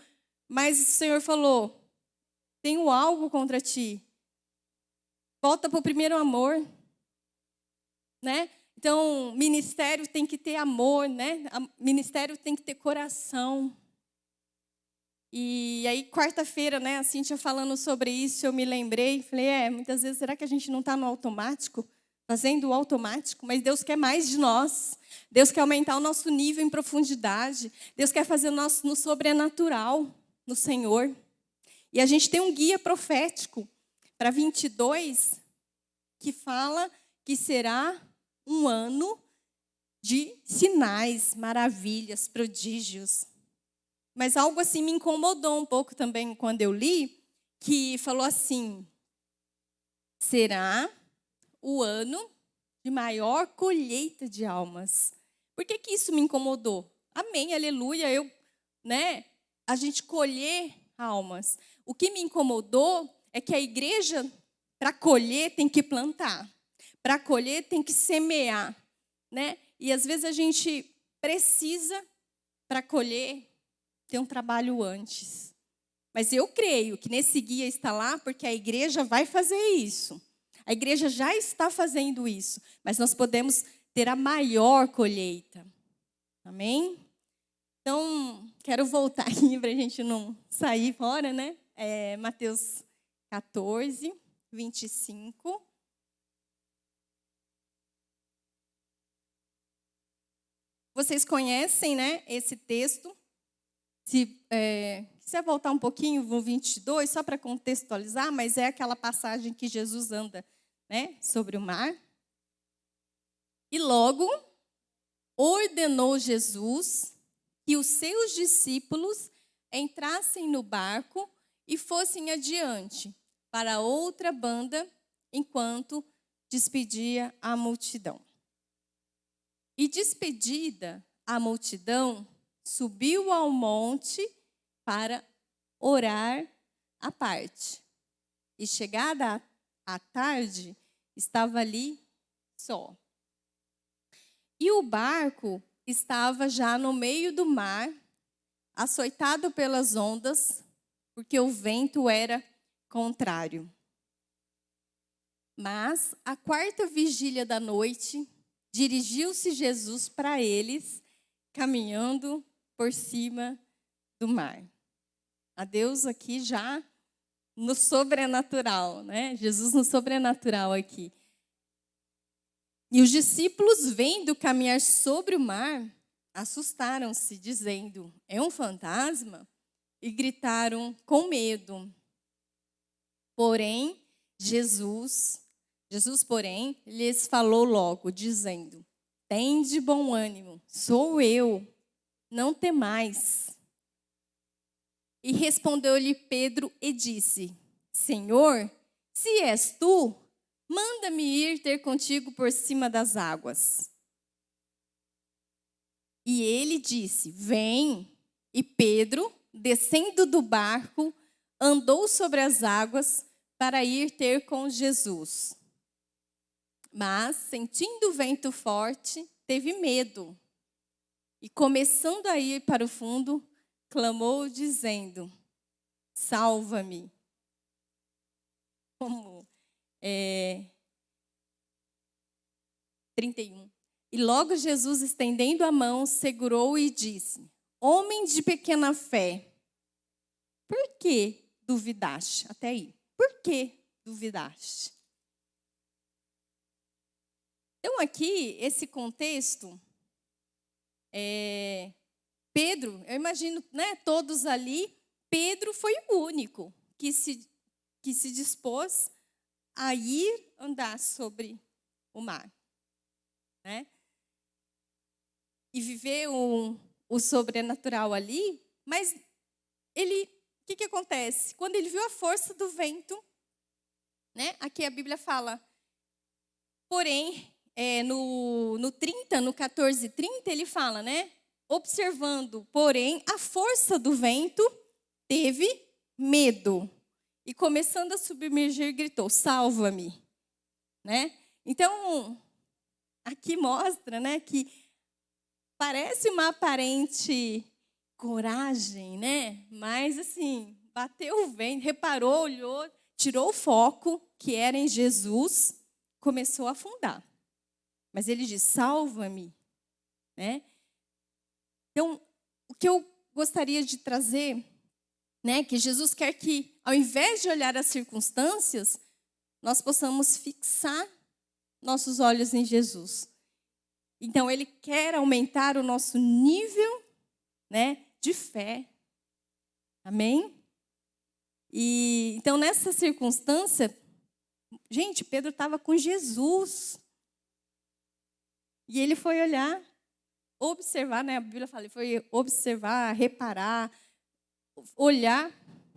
mas o Senhor falou, tenho algo contra ti. Volta para o primeiro amor, né? Então, ministério tem que ter amor, né? Ministério tem que ter coração. E aí, quarta-feira, né, a Cíntia falando sobre isso, eu me lembrei, falei, muitas vezes, será que a gente não está no automático? Fazendo o automático? Mas Deus quer mais de nós. Deus quer aumentar o nosso nível em profundidade. Deus quer fazer o nosso no sobrenatural, no Senhor. E a gente tem um guia profético para 22, que fala que será um ano de sinais, maravilhas, prodígios. Mas algo assim me incomodou um pouco também quando eu li, que falou assim, será o ano de maior colheita de almas. Por que isso me incomodou? Amém, aleluia, a gente colher almas. O que me incomodou é que a igreja, para colher, tem que plantar. Para colher, tem que semear, né? E às vezes a gente precisa, para colher, ter um trabalho antes. Mas eu creio que nesse guia está lá porque a igreja vai fazer isso. A igreja já está fazendo isso. Mas nós podemos ter a maior colheita. Amém? Então, quero voltar aqui para a gente não sair fora, né? Mateus 14, 25. Vocês conhecem, né, esse texto? Se quiser voltar um pouquinho no 22, só para contextualizar, mas é aquela passagem que Jesus anda, né, sobre o mar. E logo ordenou Jesus que os seus discípulos entrassem no barco e fossem adiante para outra banda, enquanto despedia a multidão. E despedida a multidão, subiu ao monte para orar à parte. E chegada a tarde, estava ali só. E o barco estava já no meio do mar, açoitado pelas ondas, porque o vento era contrário. Mas, à quarta vigília da noite, dirigiu-se Jesus para eles, caminhando por cima do mar. A Deus aqui já no sobrenatural, né? Jesus no sobrenatural aqui. E os discípulos, vendo caminhar sobre o mar, assustaram-se, dizendo, é um fantasma? E gritaram com medo. Porém, Jesus, porém, lhes falou logo, dizendo, tende bom ânimo, sou eu, não temais. E respondeu-lhe Pedro e disse, Senhor, se és tu, manda-me ir ter contigo por cima das águas. E ele disse, vem. E Pedro, descendo do barco, andou sobre as águas para ir ter com Jesus. Mas, sentindo o vento forte, teve medo. E começando a ir para o fundo, clamou dizendo, salva-me. Como 31. E logo Jesus, estendendo a mão, segurou e disse, homem de pequena fé, por que duvidaste? Até aí. Por que duvidaste? Então, aqui, esse contexto, Pedro, eu imagino, né, todos ali, Pedro foi o único que se dispôs a ir andar sobre o mar, né? E viver o sobrenatural ali, mas o que acontece? Quando ele viu a força do vento, né? Aqui a Bíblia fala, porém, no 30, no 14:30, ele fala, né? Observando, porém, a força do vento, teve medo. E começando a submergir, gritou, salva-me. Né? Então, aqui mostra, né, que parece uma aparente coragem, né? Mas, assim, bateu o vento, reparou, olhou, tirou o foco, que era em Jesus, começou a afundar. Mas ele diz, salva-me, né? Então, o que eu gostaria de trazer, né, que Jesus quer que, ao invés de olhar as circunstâncias, nós possamos fixar nossos olhos em Jesus. Então, ele quer aumentar o nosso nível, né, de fé. Amém? E então, nessa circunstância, gente, Pedro estava com Jesus. E ele foi olhar, observar, né? A Bíblia fala, ele foi observar, reparar, olhar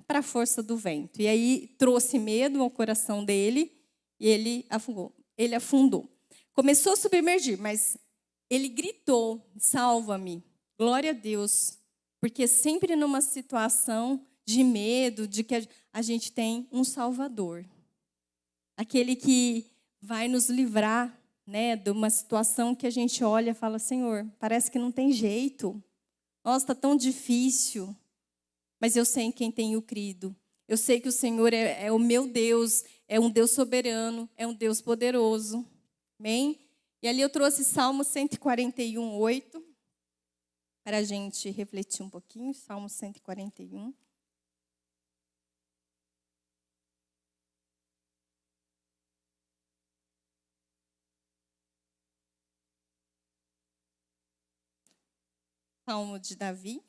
para a força do vento. E aí trouxe medo ao coração dele e ele afundou. Começou a submergir, mas ele gritou, salva-me, glória a Deus. Porque sempre numa situação de medo, de que a gente tem um Salvador. Aquele que vai nos livrar, né, de uma situação que a gente olha e fala, Senhor, parece que não tem jeito. Nossa, está tão difícil. Mas eu sei em quem tenho crido. Eu sei que o Senhor é o meu Deus, é um Deus soberano, é um Deus poderoso. Amém? E ali eu trouxe Salmo 141, 8, para a gente refletir um pouquinho. Salmo 141. Salmo de Davi.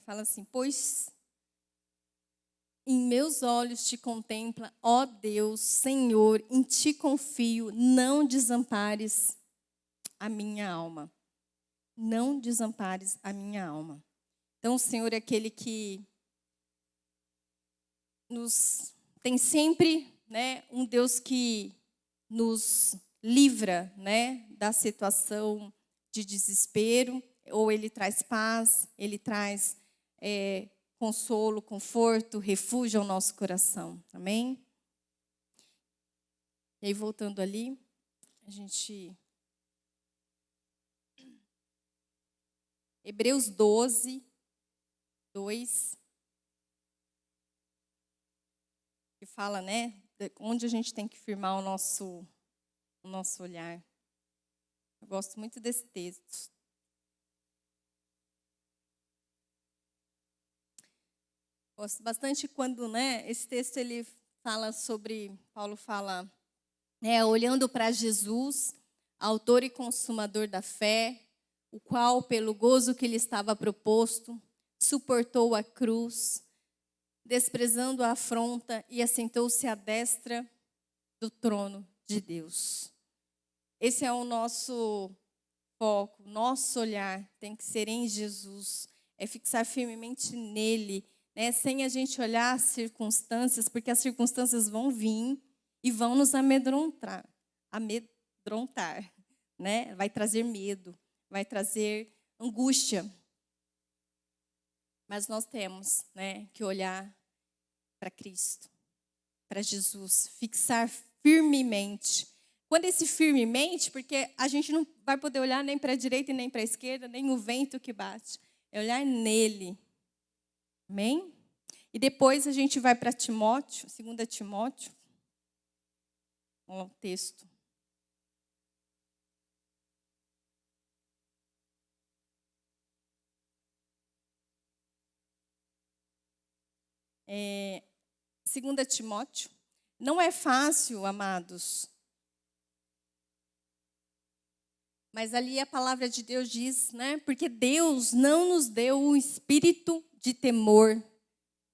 Fala assim, pois em meus olhos te contempla, ó Deus, Senhor, em ti confio, não desampares a minha alma. Não desampares a minha alma. Então, o Senhor é aquele que nos tem sempre, né, um Deus que nos livra, né, da situação de desespero, ou ele traz paz, ele traz consolo, conforto, refúgio ao nosso coração. Amém? E aí, voltando ali, a gente... Hebreus 12, 2. Que fala, né, onde a gente tem que firmar o nosso olhar. Eu gosto muito desse texto. Gosto bastante quando, né, esse texto ele fala sobre, Paulo fala, né, olhando para Jesus, autor e consumador da fé, o qual, pelo gozo que lhe estava proposto, suportou a cruz, desprezando a afronta e assentou-se à destra do trono de Deus. Esse é o nosso foco, nosso olhar tem que ser em Jesus, é fixar firmemente nele, né? Sem a gente olhar as circunstâncias, porque as circunstâncias vão vir e vão nos amedrontar, né? Vai trazer medo, vai trazer angústia. Mas nós temos, né, que olhar para Cristo, para Jesus, fixar firmemente. Quando esse firmemente, porque a gente não vai poder olhar nem para a direita e nem para a esquerda, nem o vento que bate. É olhar nele. Amém? E depois a gente vai para Timóteo, 2 Timóteo. Olha o texto. É, 2 Timóteo. Não é fácil, amados. Mas ali a palavra de Deus diz, né? Porque Deus não nos deu um espírito de temor,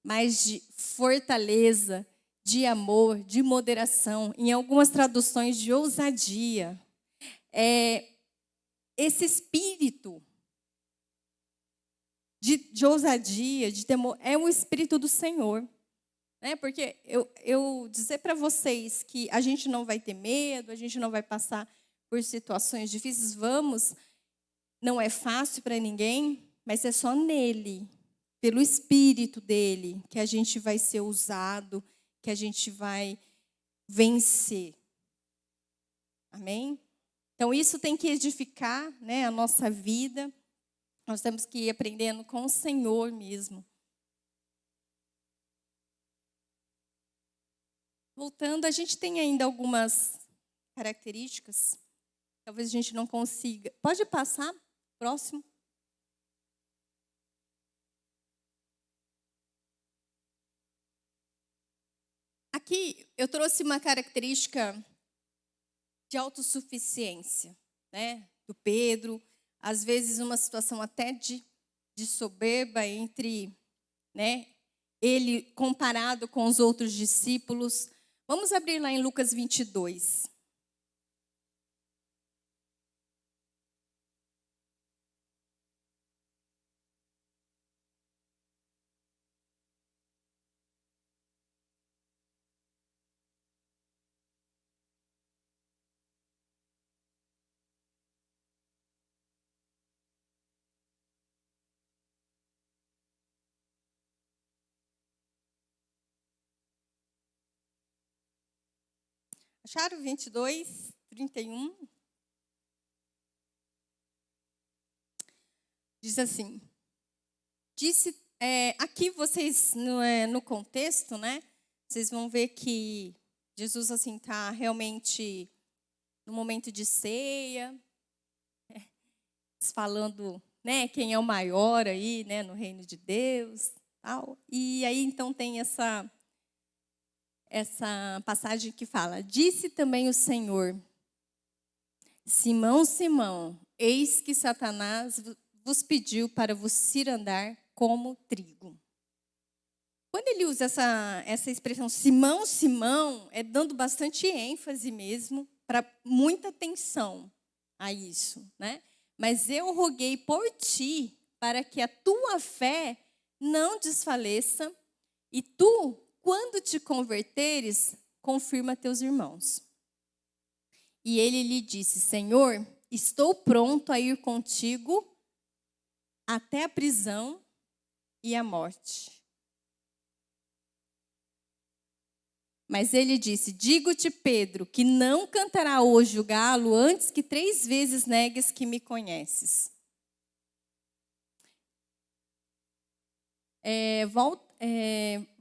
mas de fortaleza, de amor, de moderação. Em algumas traduções, de ousadia. Esse espírito de ousadia, de temor, é o espírito do Senhor. Né? Porque eu dizer para vocês que a gente não vai ter medo, a gente não vai passar por situações difíceis, não é fácil para ninguém, mas é só nele, pelo Espírito dele, que a gente vai ser usado, que a gente vai vencer. Amém? Então, isso tem que edificar, né, a nossa vida. Nós temos que ir aprendendo com o Senhor mesmo. Voltando, a gente tem ainda algumas características. Talvez a gente não consiga. Pode passar? Próximo. Aqui eu trouxe uma característica de autossuficiência, né, do Pedro. Às vezes uma situação até de soberba entre, né, ele comparado com os outros discípulos. Vamos abrir lá em Lucas 22. Acharam 22, 31? Diz assim, aqui vocês, no contexto, né, vocês vão ver que Jesus assim está realmente no momento de ceia, falando, né, quem é o maior aí, né, no reino de Deus, tal. E aí então tem essa passagem que fala: disse também o Senhor, Simão, Simão, eis que Satanás vos pediu para vos cirandar como trigo. Quando ele usa essa expressão Simão, Simão, é dando bastante ênfase mesmo, para muita atenção a isso, né? Mas eu roguei por ti, para que a tua fé não desfaleça, e tu, quando te converteres, confirma teus irmãos. E ele lhe disse: Senhor, estou pronto a ir contigo até a prisão e a morte. Mas ele disse: digo-te, Pedro, que não cantará hoje o galo antes que 3 vezes negues que me conheces.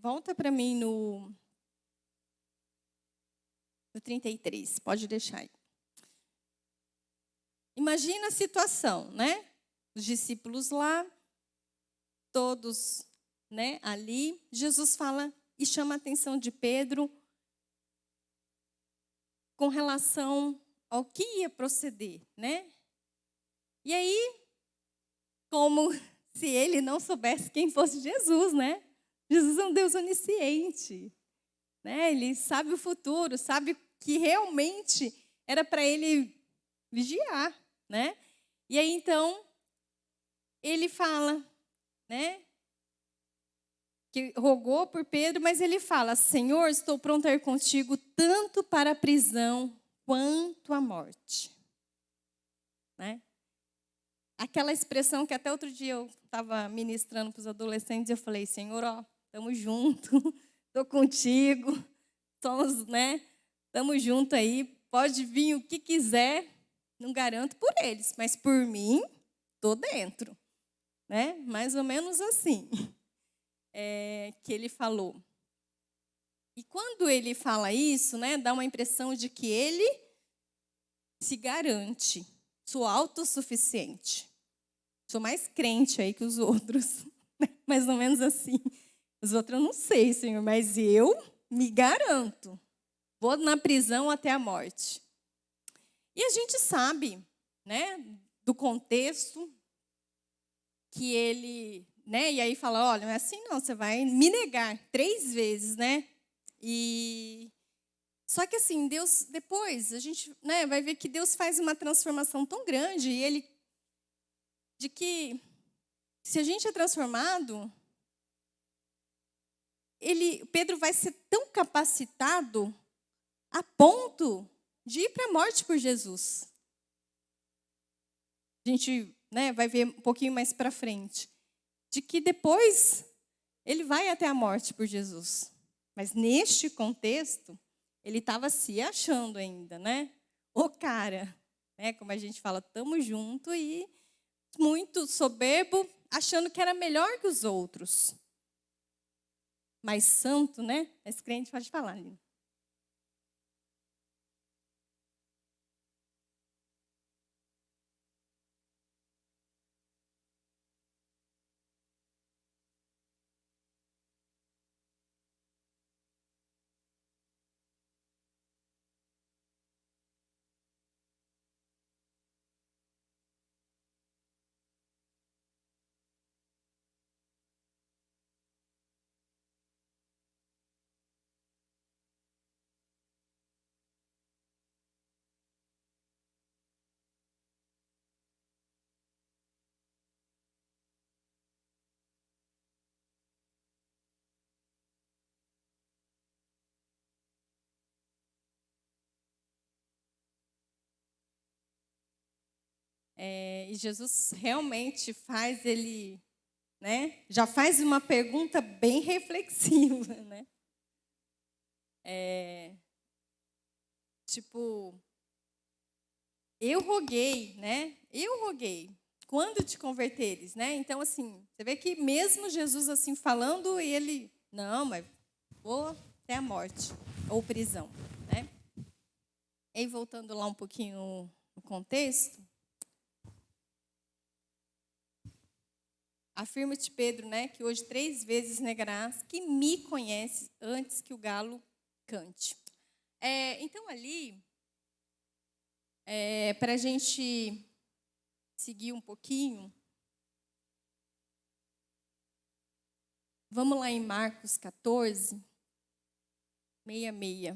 Volta para mim no 33, pode deixar aí. Imagina a situação, né? Os discípulos lá, todos, né, ali. Jesus fala e chama a atenção de Pedro com relação ao que ia proceder, né? E aí, como se ele não soubesse quem fosse Jesus, né? Jesus é um Deus onisciente, né? Ele sabe o futuro, sabe que realmente era para ele vigiar, né? E aí, então, ele fala, né? Que rogou por Pedro, mas ele fala: Senhor, estou pronto a ir contigo tanto para a prisão quanto a morte. Né? Aquela expressão que até outro dia eu estava ministrando para os adolescentes, eu falei: Senhor, ó, estamos juntos, estou contigo, somos, né? Estamos juntos aí, pode vir o que quiser, não garanto por eles, mas por mim, estou dentro. Né? Mais ou menos assim. Que ele falou. E quando ele fala isso, né, dá uma impressão de que ele se garante. Sou autossuficiente. Sou mais crente aí que os outros. Mais ou menos assim. Os outros eu não sei, Senhor, mas eu me garanto. Vou na prisão até a morte. E a gente sabe, né, do contexto que ele... Né? E aí fala: olha, não é assim não, você vai me negar 3 vezes, né? E só que assim, Deus, depois a gente, né, vai ver que Deus faz uma transformação tão grande, e ele, de que se a gente é transformado, Pedro vai ser tão capacitado a ponto de ir para a morte por Jesus. A gente, né, vai ver um pouquinho mais para frente. De que depois ele vai até a morte por Jesus. Mas neste contexto, ele estava se achando ainda, né? O cara, né? Como a gente fala, estamos junto e muito soberbo, achando que era melhor que os outros. Mais santo, né? Esse crente pode falar, Lina. E Jesus realmente faz ele, né? Já faz uma pergunta bem reflexiva, né? Tipo, eu roguei, né? Eu roguei. Quando te converteres, né? Então, assim, você vê que mesmo Jesus assim falando, ele, não, mas vou até a morte ou prisão, né? E aí, voltando lá um pouquinho no contexto, afirma-te, Pedro, né, que hoje 3 vezes negarás que me conhece antes que o galo cante. Então, ali, para a gente seguir um pouquinho, vamos lá em Marcos 14, 66.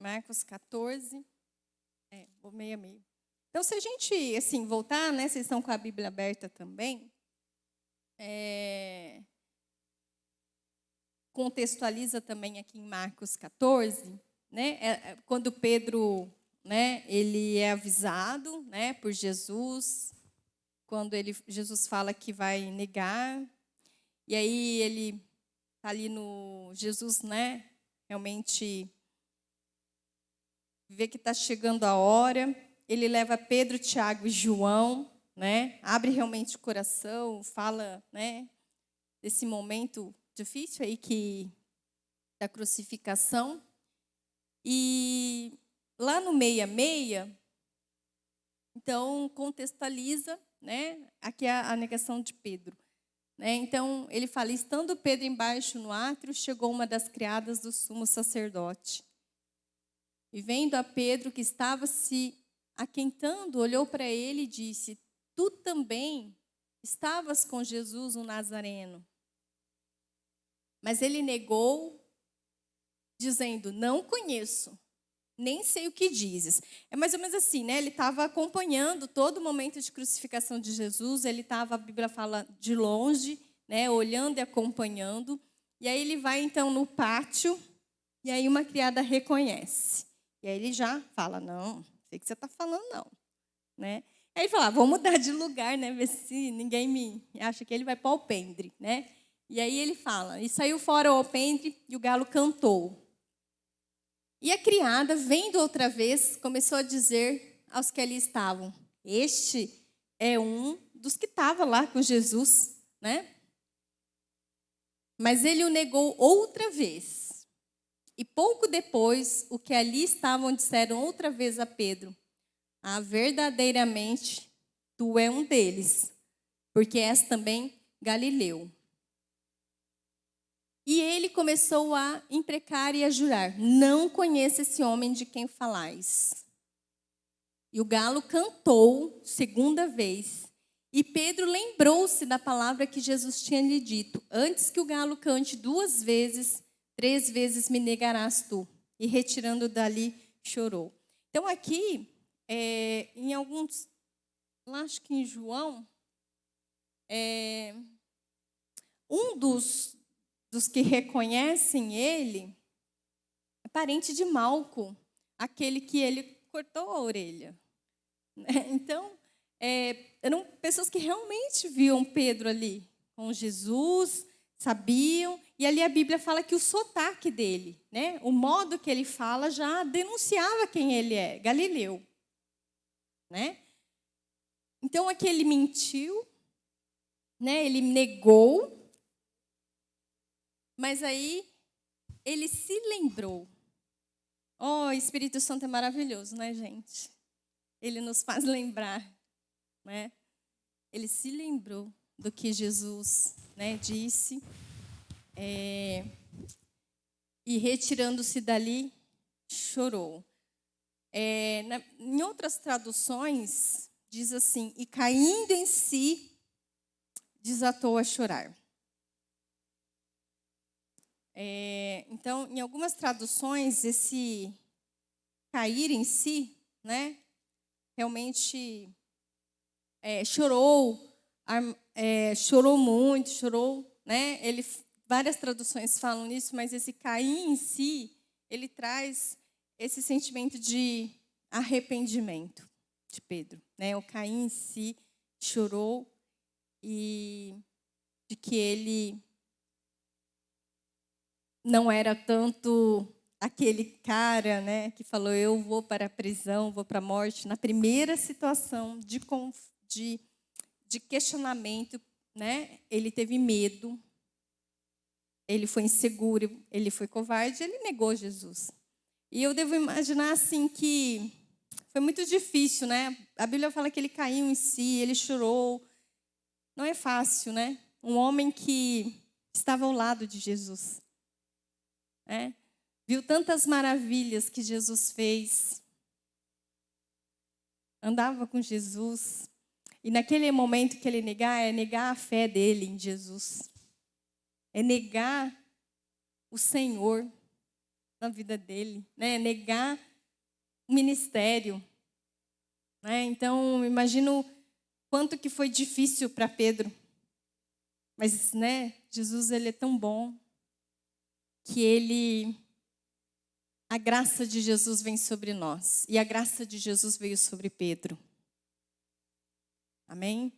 Marcos 14, vou 66. Então, se a gente, assim, voltar, né, vocês estão com a Bíblia aberta também, contextualiza também aqui em Marcos 14, né, quando Pedro, né, ele é avisado, né, por Jesus, quando Jesus fala que vai negar, e aí ele está ali Jesus, né, realmente vê que está chegando a hora, ele leva Pedro, Tiago e João, né, abre realmente o coração, fala, né, desse momento difícil aí da crucificação. E lá no 66, então contextualiza, né, aqui a negação de Pedro. Né? Então ele fala: estando Pedro embaixo no átrio, chegou uma das criadas do sumo sacerdote. E vendo a Pedro que estava se aquentando, olhou para ele e disse: tu também estavas com Jesus, o Nazareno. Mas ele negou, dizendo: não conheço, nem sei o que dizes. É mais ou menos assim, né? Ele estava acompanhando todo o momento de crucificação de Jesus, ele estava, a Bíblia fala, de longe, né? Olhando e acompanhando. E aí ele vai, então, no pátio, e aí uma criada reconhece. E aí ele já fala: não sei o que você está falando, não. Né? Aí ele fala: vou mudar de lugar, né? Ver se ninguém me acha que ele vai para o alpendre, né? E aí ele fala: e saiu fora o alpendre e o galo cantou. E a criada, vendo outra vez, começou a dizer aos que ali estavam: este é um dos que estava lá com Jesus, né? Mas ele o negou outra vez. E pouco depois, os que ali estavam disseram outra vez a Pedro: verdadeiramente, tu é um deles, porque és também Galileu. E ele começou a imprecar e a jurar: não conheço esse homem de quem falais. E o galo cantou segunda vez. E Pedro lembrou-se da palavra que Jesus tinha lhe dito: antes que o galo cante 2 vezes, 3 vezes me negarás tu. E retirando dali, chorou. Então aqui, em alguns, acho que em João, um dos que reconhecem ele é parente de Malco, aquele que ele cortou a orelha. Então, eram pessoas que realmente viam Pedro ali com Jesus, sabiam, e ali a Bíblia fala que o sotaque dele, né, o modo que ele fala já denunciava quem ele é, Galileu, né? Então aqui ele mentiu, né? Ele negou, mas aí ele se lembrou. Oh, o Espírito Santo é maravilhoso, né, gente? Ele nos faz lembrar, né? Ele se lembrou do que Jesus, né, disse, e retirando-se dali, chorou. Em outras traduções, diz assim, e caindo em si, desatou a chorar. Então, em algumas traduções, esse cair em si, né, realmente chorou, chorou muito, chorou, né? Várias traduções falam nisso, mas esse cair em si, ele traz esse sentimento de arrependimento de Pedro, né? O cair em si, chorou e de que ele não era tanto aquele cara, né, que falou, eu vou para a prisão, vou para a morte. Na primeira situação de questionamento, né, ele teve medo, ele foi inseguro, ele foi covarde, ele negou Jesus. E eu devo imaginar assim que foi muito difícil, né? A Bíblia fala que ele caiu em si, ele chorou. Não é fácil, né? Um homem que estava ao lado de Jesus. Viu tantas maravilhas que Jesus fez, andava com Jesus, e naquele momento que ele negar, é negar a fé dele em Jesus, é negar o Senhor na vida dele, né? É negar o ministério, né? Então, imagino quanto que foi difícil para Pedro, mas, né, Jesus, ele é tão bom, que a graça de Jesus vem sobre nós. E a graça de Jesus veio sobre Pedro. Amém?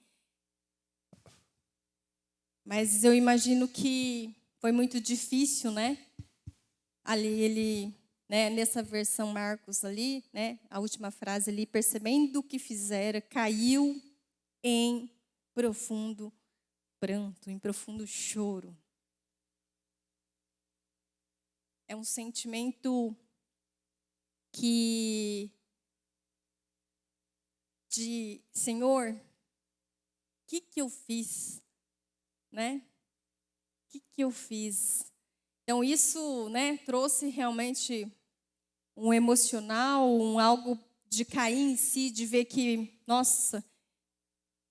Mas eu imagino que foi muito difícil, né? Ali ele, né, nessa versão Marcos ali, né, a última frase ali, percebendo o que fizera, caiu em profundo pranto, em profundo choro. É um sentimento de Senhor, o que eu fiz, né? O que eu fiz? Então isso, né, trouxe realmente um emocional, algo de cair em si, de ver que, nossa,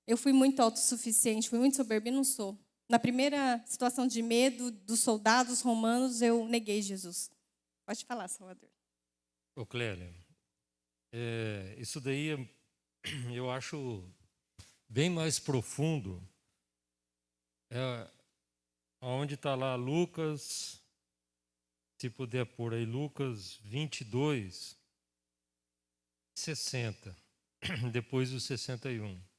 eu fui muito autossuficiente, fui muito soberba e não sou. Na primeira situação de medo dos soldados romanos, eu neguei Jesus. Pode falar, Salvador. Ô, Clélia, isso daí eu acho bem mais profundo. Onde está lá Lucas, se puder pôr aí, Lucas 22, 60, depois do 61.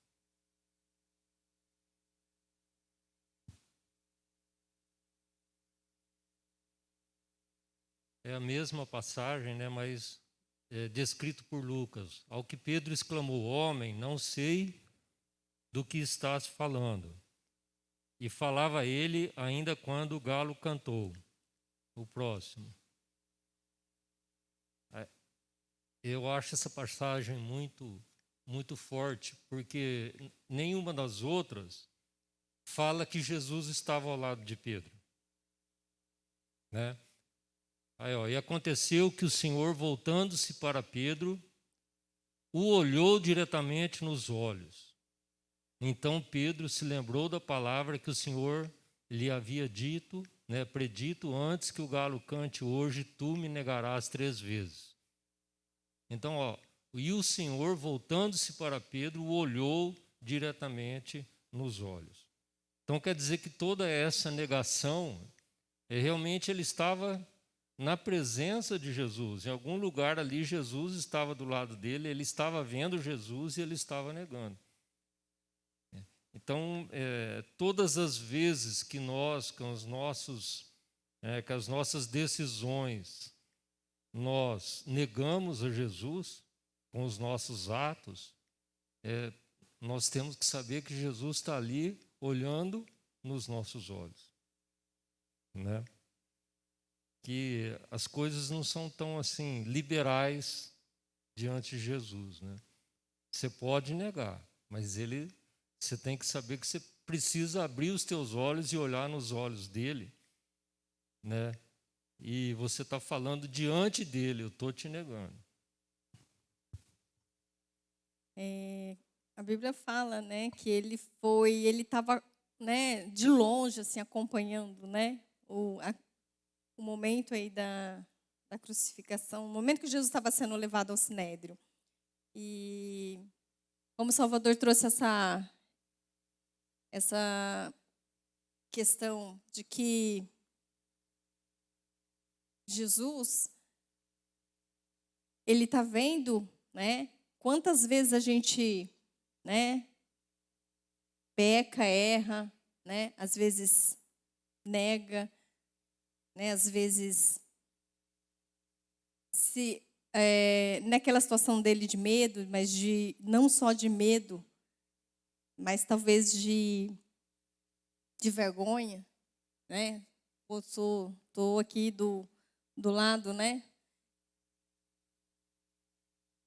É a mesma passagem, né, mas descrito por Lucas. Ao que Pedro exclamou, homem, não sei do que estás falando. E falava ele ainda quando o galo cantou. O próximo. Eu acho essa passagem muito, muito forte, porque nenhuma das outras fala que Jesus estava ao lado de Pedro. Né? E aconteceu que o Senhor, voltando-se para Pedro, o olhou diretamente nos olhos. Então Pedro se lembrou da palavra que o Senhor lhe havia dito, né? Predito antes que o galo cante hoje, tu me negarás 3 vezes. Então, e o Senhor, voltando-se para Pedro, o olhou diretamente nos olhos. Então, quer dizer que toda essa negação, realmente ele estava na presença de Jesus. Em algum lugar ali, Jesus estava do lado dele, ele estava vendo Jesus e ele estava negando. Então, todas as vezes que nós, com as nossas decisões, nós negamos a Jesus com os nossos atos, nós temos que saber que Jesus está ali olhando nos nossos olhos, né? Que as coisas não são tão assim liberais diante de Jesus, né? Você pode negar, mas você tem que saber que você precisa abrir os teus olhos e olhar nos olhos dele, né? E você está falando diante dele, eu estou te negando. A Bíblia fala, né, que ele estava, né, de longe, assim, acompanhando, né, o momento aí da crucificação, o momento que Jesus estava sendo levado ao sinédrio. E como o Salvador trouxe essa questão de que Jesus, ele está vendo, né, quantas vezes a gente, né, peca, erra, né, às vezes nega, né, às vezes naquela situação dele de medo, mas não só de medo, mas talvez de vergonha, né? Estou aqui do lado, né?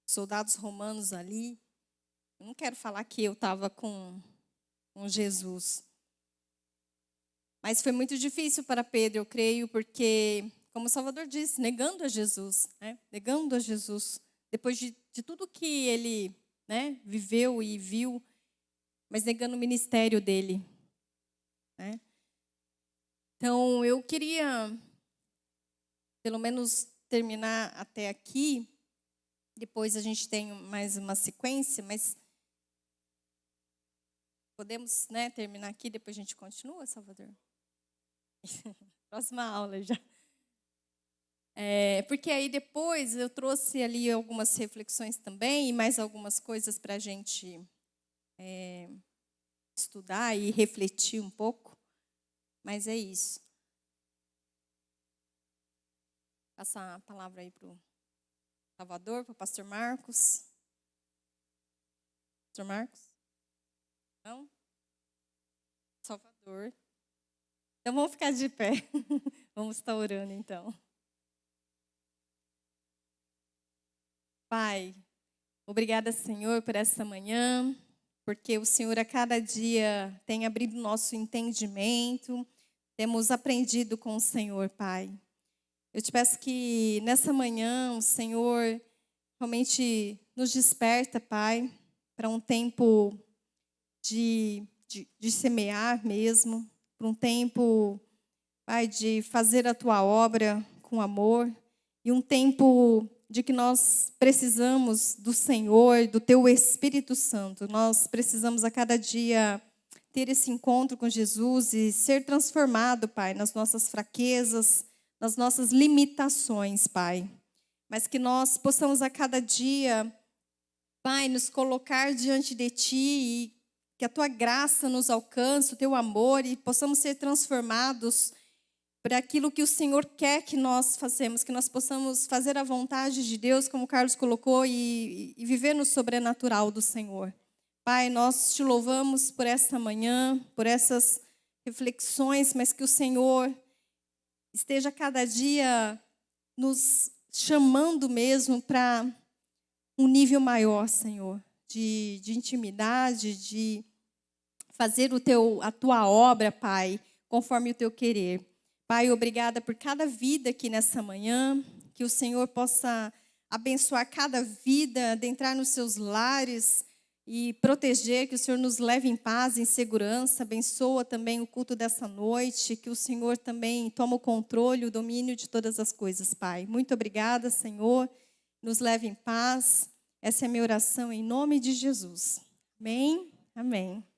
Soldados romanos ali. Eu não quero falar que eu estava com Jesus. Mas foi muito difícil para Pedro, eu creio, porque, como o Salvador disse, negando a Jesus, né? Negando a Jesus. Depois de tudo que ele, né, viveu e viu, mas negando o ministério dele, né? Então, eu queria, pelo menos, terminar até aqui. Depois a gente tem mais uma sequência, mas podemos, né, terminar aqui, depois a gente continua, Salvador? Próxima aula já. Porque aí depois eu trouxe ali algumas reflexões também e mais algumas coisas para a gente estudar e refletir um pouco. Mas é isso. Passar a palavra aí para o Salvador, para o pastor Marcos. Pastor Marcos? Não? Salvador. Então vamos ficar de pé. Vamos estar orando então. Pai, obrigada, Senhor, por essa manhã, porque o Senhor a cada dia tem abrido nosso entendimento, temos aprendido com o Senhor, Pai. Eu te peço que nessa manhã o Senhor realmente nos desperta, Pai, para um tempo de semear mesmo, para um tempo, Pai, de fazer a Tua obra com amor, e um tempo de que nós precisamos do Senhor, do Teu Espírito Santo. Nós precisamos a cada dia ter esse encontro com Jesus e ser transformado, Pai, nas nossas fraquezas, nas nossas limitações, Pai. Mas que nós possamos a cada dia, Pai, nos colocar diante de Ti e que a Tua graça nos alcance, o Teu amor, e possamos ser transformados para aquilo que o Senhor quer que nós façamos, que nós possamos fazer a vontade de Deus, como o Carlos colocou, e viver no sobrenatural do Senhor. Pai, nós Te louvamos por esta manhã, por essas reflexões, mas que o Senhor esteja cada dia nos chamando mesmo para um nível maior, Senhor, de intimidade, de fazer a Tua obra, Pai, conforme o Teu querer. Pai, obrigada por cada vida aqui nessa manhã, que o Senhor possa abençoar cada vida, adentrar nos seus lares, e proteger, que o Senhor nos leve em paz, em segurança. Abençoa também o culto dessa noite, que o Senhor também toma o controle, o domínio de todas as coisas, Pai. Muito obrigada, Senhor. Nos leve em paz. Essa é a minha oração em nome de Jesus. Amém. Amém.